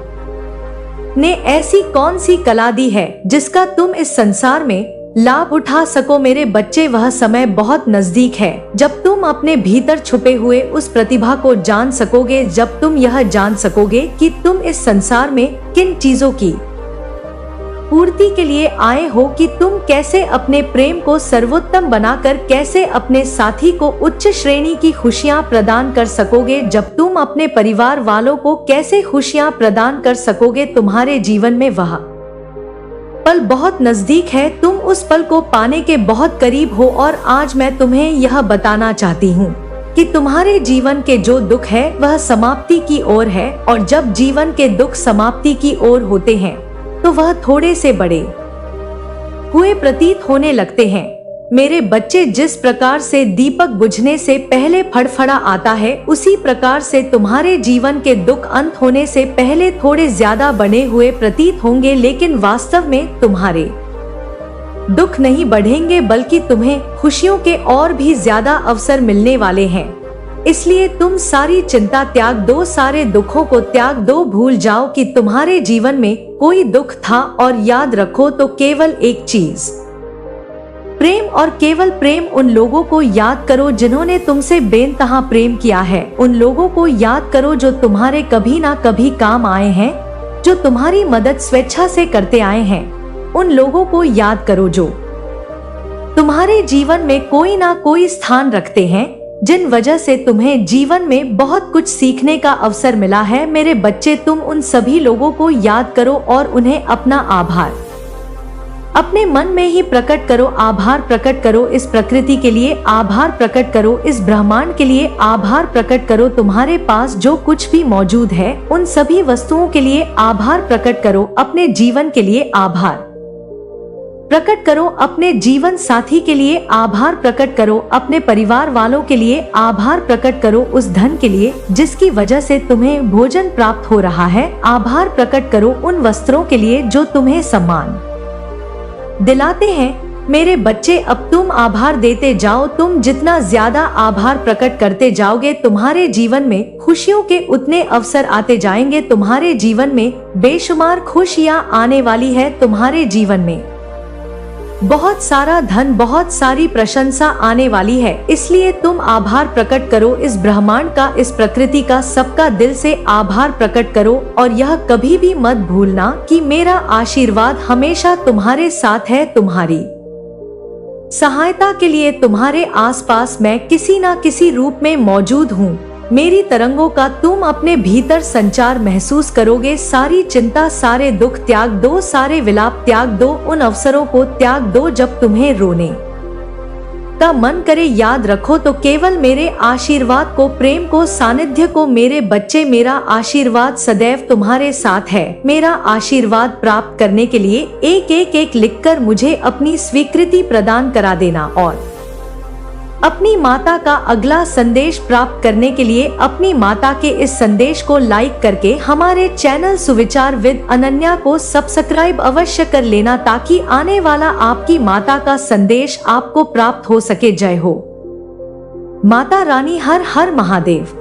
ने ऐसी कौन सी कला दी है जिसका तुम इस संसार में लाभ उठा सको। मेरे बच्चे, वह समय बहुत नजदीक है जब तुम अपने भीतर छुपे हुए उस प्रतिभा को जान सकोगे, जब तुम यह जान सकोगे कि तुम इस संसार में किन चीजों की पूर्ति के लिए आए हो, कि तुम कैसे अपने प्रेम को सर्वोत्तम बनाकर कैसे अपने साथी को उच्च श्रेणी की खुशियां प्रदान कर सकोगे, जब तुम अपने परिवार वालों को कैसे खुशियां प्रदान कर सकोगे। तुम्हारे जीवन में वह पल बहुत नजदीक है, तुम उस पल को पाने के बहुत करीब हो। और आज मैं तुम्हें यह बताना चाहती हूँ कि तुम्हारे जीवन के जो दुख है वह समाप्ति की ओर है, और जब जीवन के दुख समाप्ति की ओर होते हैं तो वह थोड़े से बड़े हुए प्रतीत होने लगते हैं। मेरे बच्चे, जिस प्रकार से दीपक बुझने से पहले फड़फड़ा आता है, उसी प्रकार से तुम्हारे जीवन के दुख अंत होने से पहले थोड़े ज्यादा बने हुए प्रतीत होंगे, लेकिन वास्तव में तुम्हारे दुख नहीं बढ़ेंगे, बल्कि तुम्हें खुशियों के और भी ज्यादा अवसर मिलने वाले हैं। इसलिए तुम सारी चिंता त्याग दो, सारे दुखों को त्याग दो, भूल जाओ कि तुम्हारे जीवन में कोई दुख था, और याद रखो तो केवल एक चीज, प्रेम, और केवल प्रेम। उन लोगों को याद करो जिन्होंने तुमसे बेनतहा प्रेम किया है, उन लोगों को याद करो जो तुम्हारे कभी ना कभी काम आए हैं, जो तुम्हारी मदद स्वेच्छा से करते आए हैं, उन लोगों को याद करो जो तुम्हारे जीवन में कोई ना कोई स्थान रखते हैं, जिन वजह से तुम्हें जीवन में बहुत कुछ सीखने का अवसर मिला है। मेरे बच्चे, तुम उन सभी लोगों को याद करो और उन्हें अपना आभार अपने मन में ही प्रकट करो। आभार प्रकट करो इस प्रकृति के लिए, आभार प्रकट करो इस ब्रह्मांड के लिए, आभार प्रकट करो तुम्हारे पास जो कुछ भी मौजूद है उन सभी वस्तुओं के लिए आभार प्रकट करो। अपने जीवन के लिए आभार प्रकट करो, अपने जीवन साथी के लिए आभार प्रकट करो, अपने परिवार वालों के लिए आभार प्रकट करो, उस धन के लिए जिसकी वजह से तुम्हें भोजन प्राप्त हो रहा है आभार प्रकट करो, उन वस्त्रों के लिए जो तुम्हें सम्मान दिलाते हैं। मेरे बच्चे, अब तुम आभार देते जाओ। तुम जितना ज्यादा आभार प्रकट करते जाओगे, तुम्हारे जीवन में खुशियों के उतने अवसर आते जाएंगे। तुम्हारे जीवन में बेशुमार खुशियां आने वाली है, तुम्हारे जीवन में बहुत सारा धन, बहुत सारी प्रशंसा आने वाली है। इसलिए तुम आभार प्रकट करो इस ब्रह्मांड का, इस प्रकृति का, सबका दिल से आभार प्रकट करो। और यह कभी भी मत भूलना कि मेरा आशीर्वाद हमेशा तुम्हारे साथ है। तुम्हारी सहायता के लिए तुम्हारे आसपास मैं किसी न किसी रूप में मौजूद हूँ। मेरी तरंगों का तुम अपने भीतर संचार महसूस करोगे। सारी चिंता, सारे दुख त्याग दो, सारे विलाप त्याग दो, उन अवसरों को त्याग दो जब तुम्हें रोने का मन करे। याद रखो तो केवल मेरे आशीर्वाद को, प्रेम को, सानिध्य को। मेरे बच्चे, मेरा आशीर्वाद सदैव तुम्हारे साथ है। मेरा आशीर्वाद प्राप्त करने के लिए एक लिखकर मुझे अपनी स्वीकृति प्रदान करा देना। और अपनी माता का अगला संदेश प्राप्त करने के लिए अपनी माता के इस संदेश को लाइक करके हमारे चैनल सुविचार विद अनन्या को सब्सक्राइब अवश्य कर लेना, ताकि आने वाला आपकी माता का संदेश आपको प्राप्त हो सके। जय हो माता रानी, हर हर महादेव।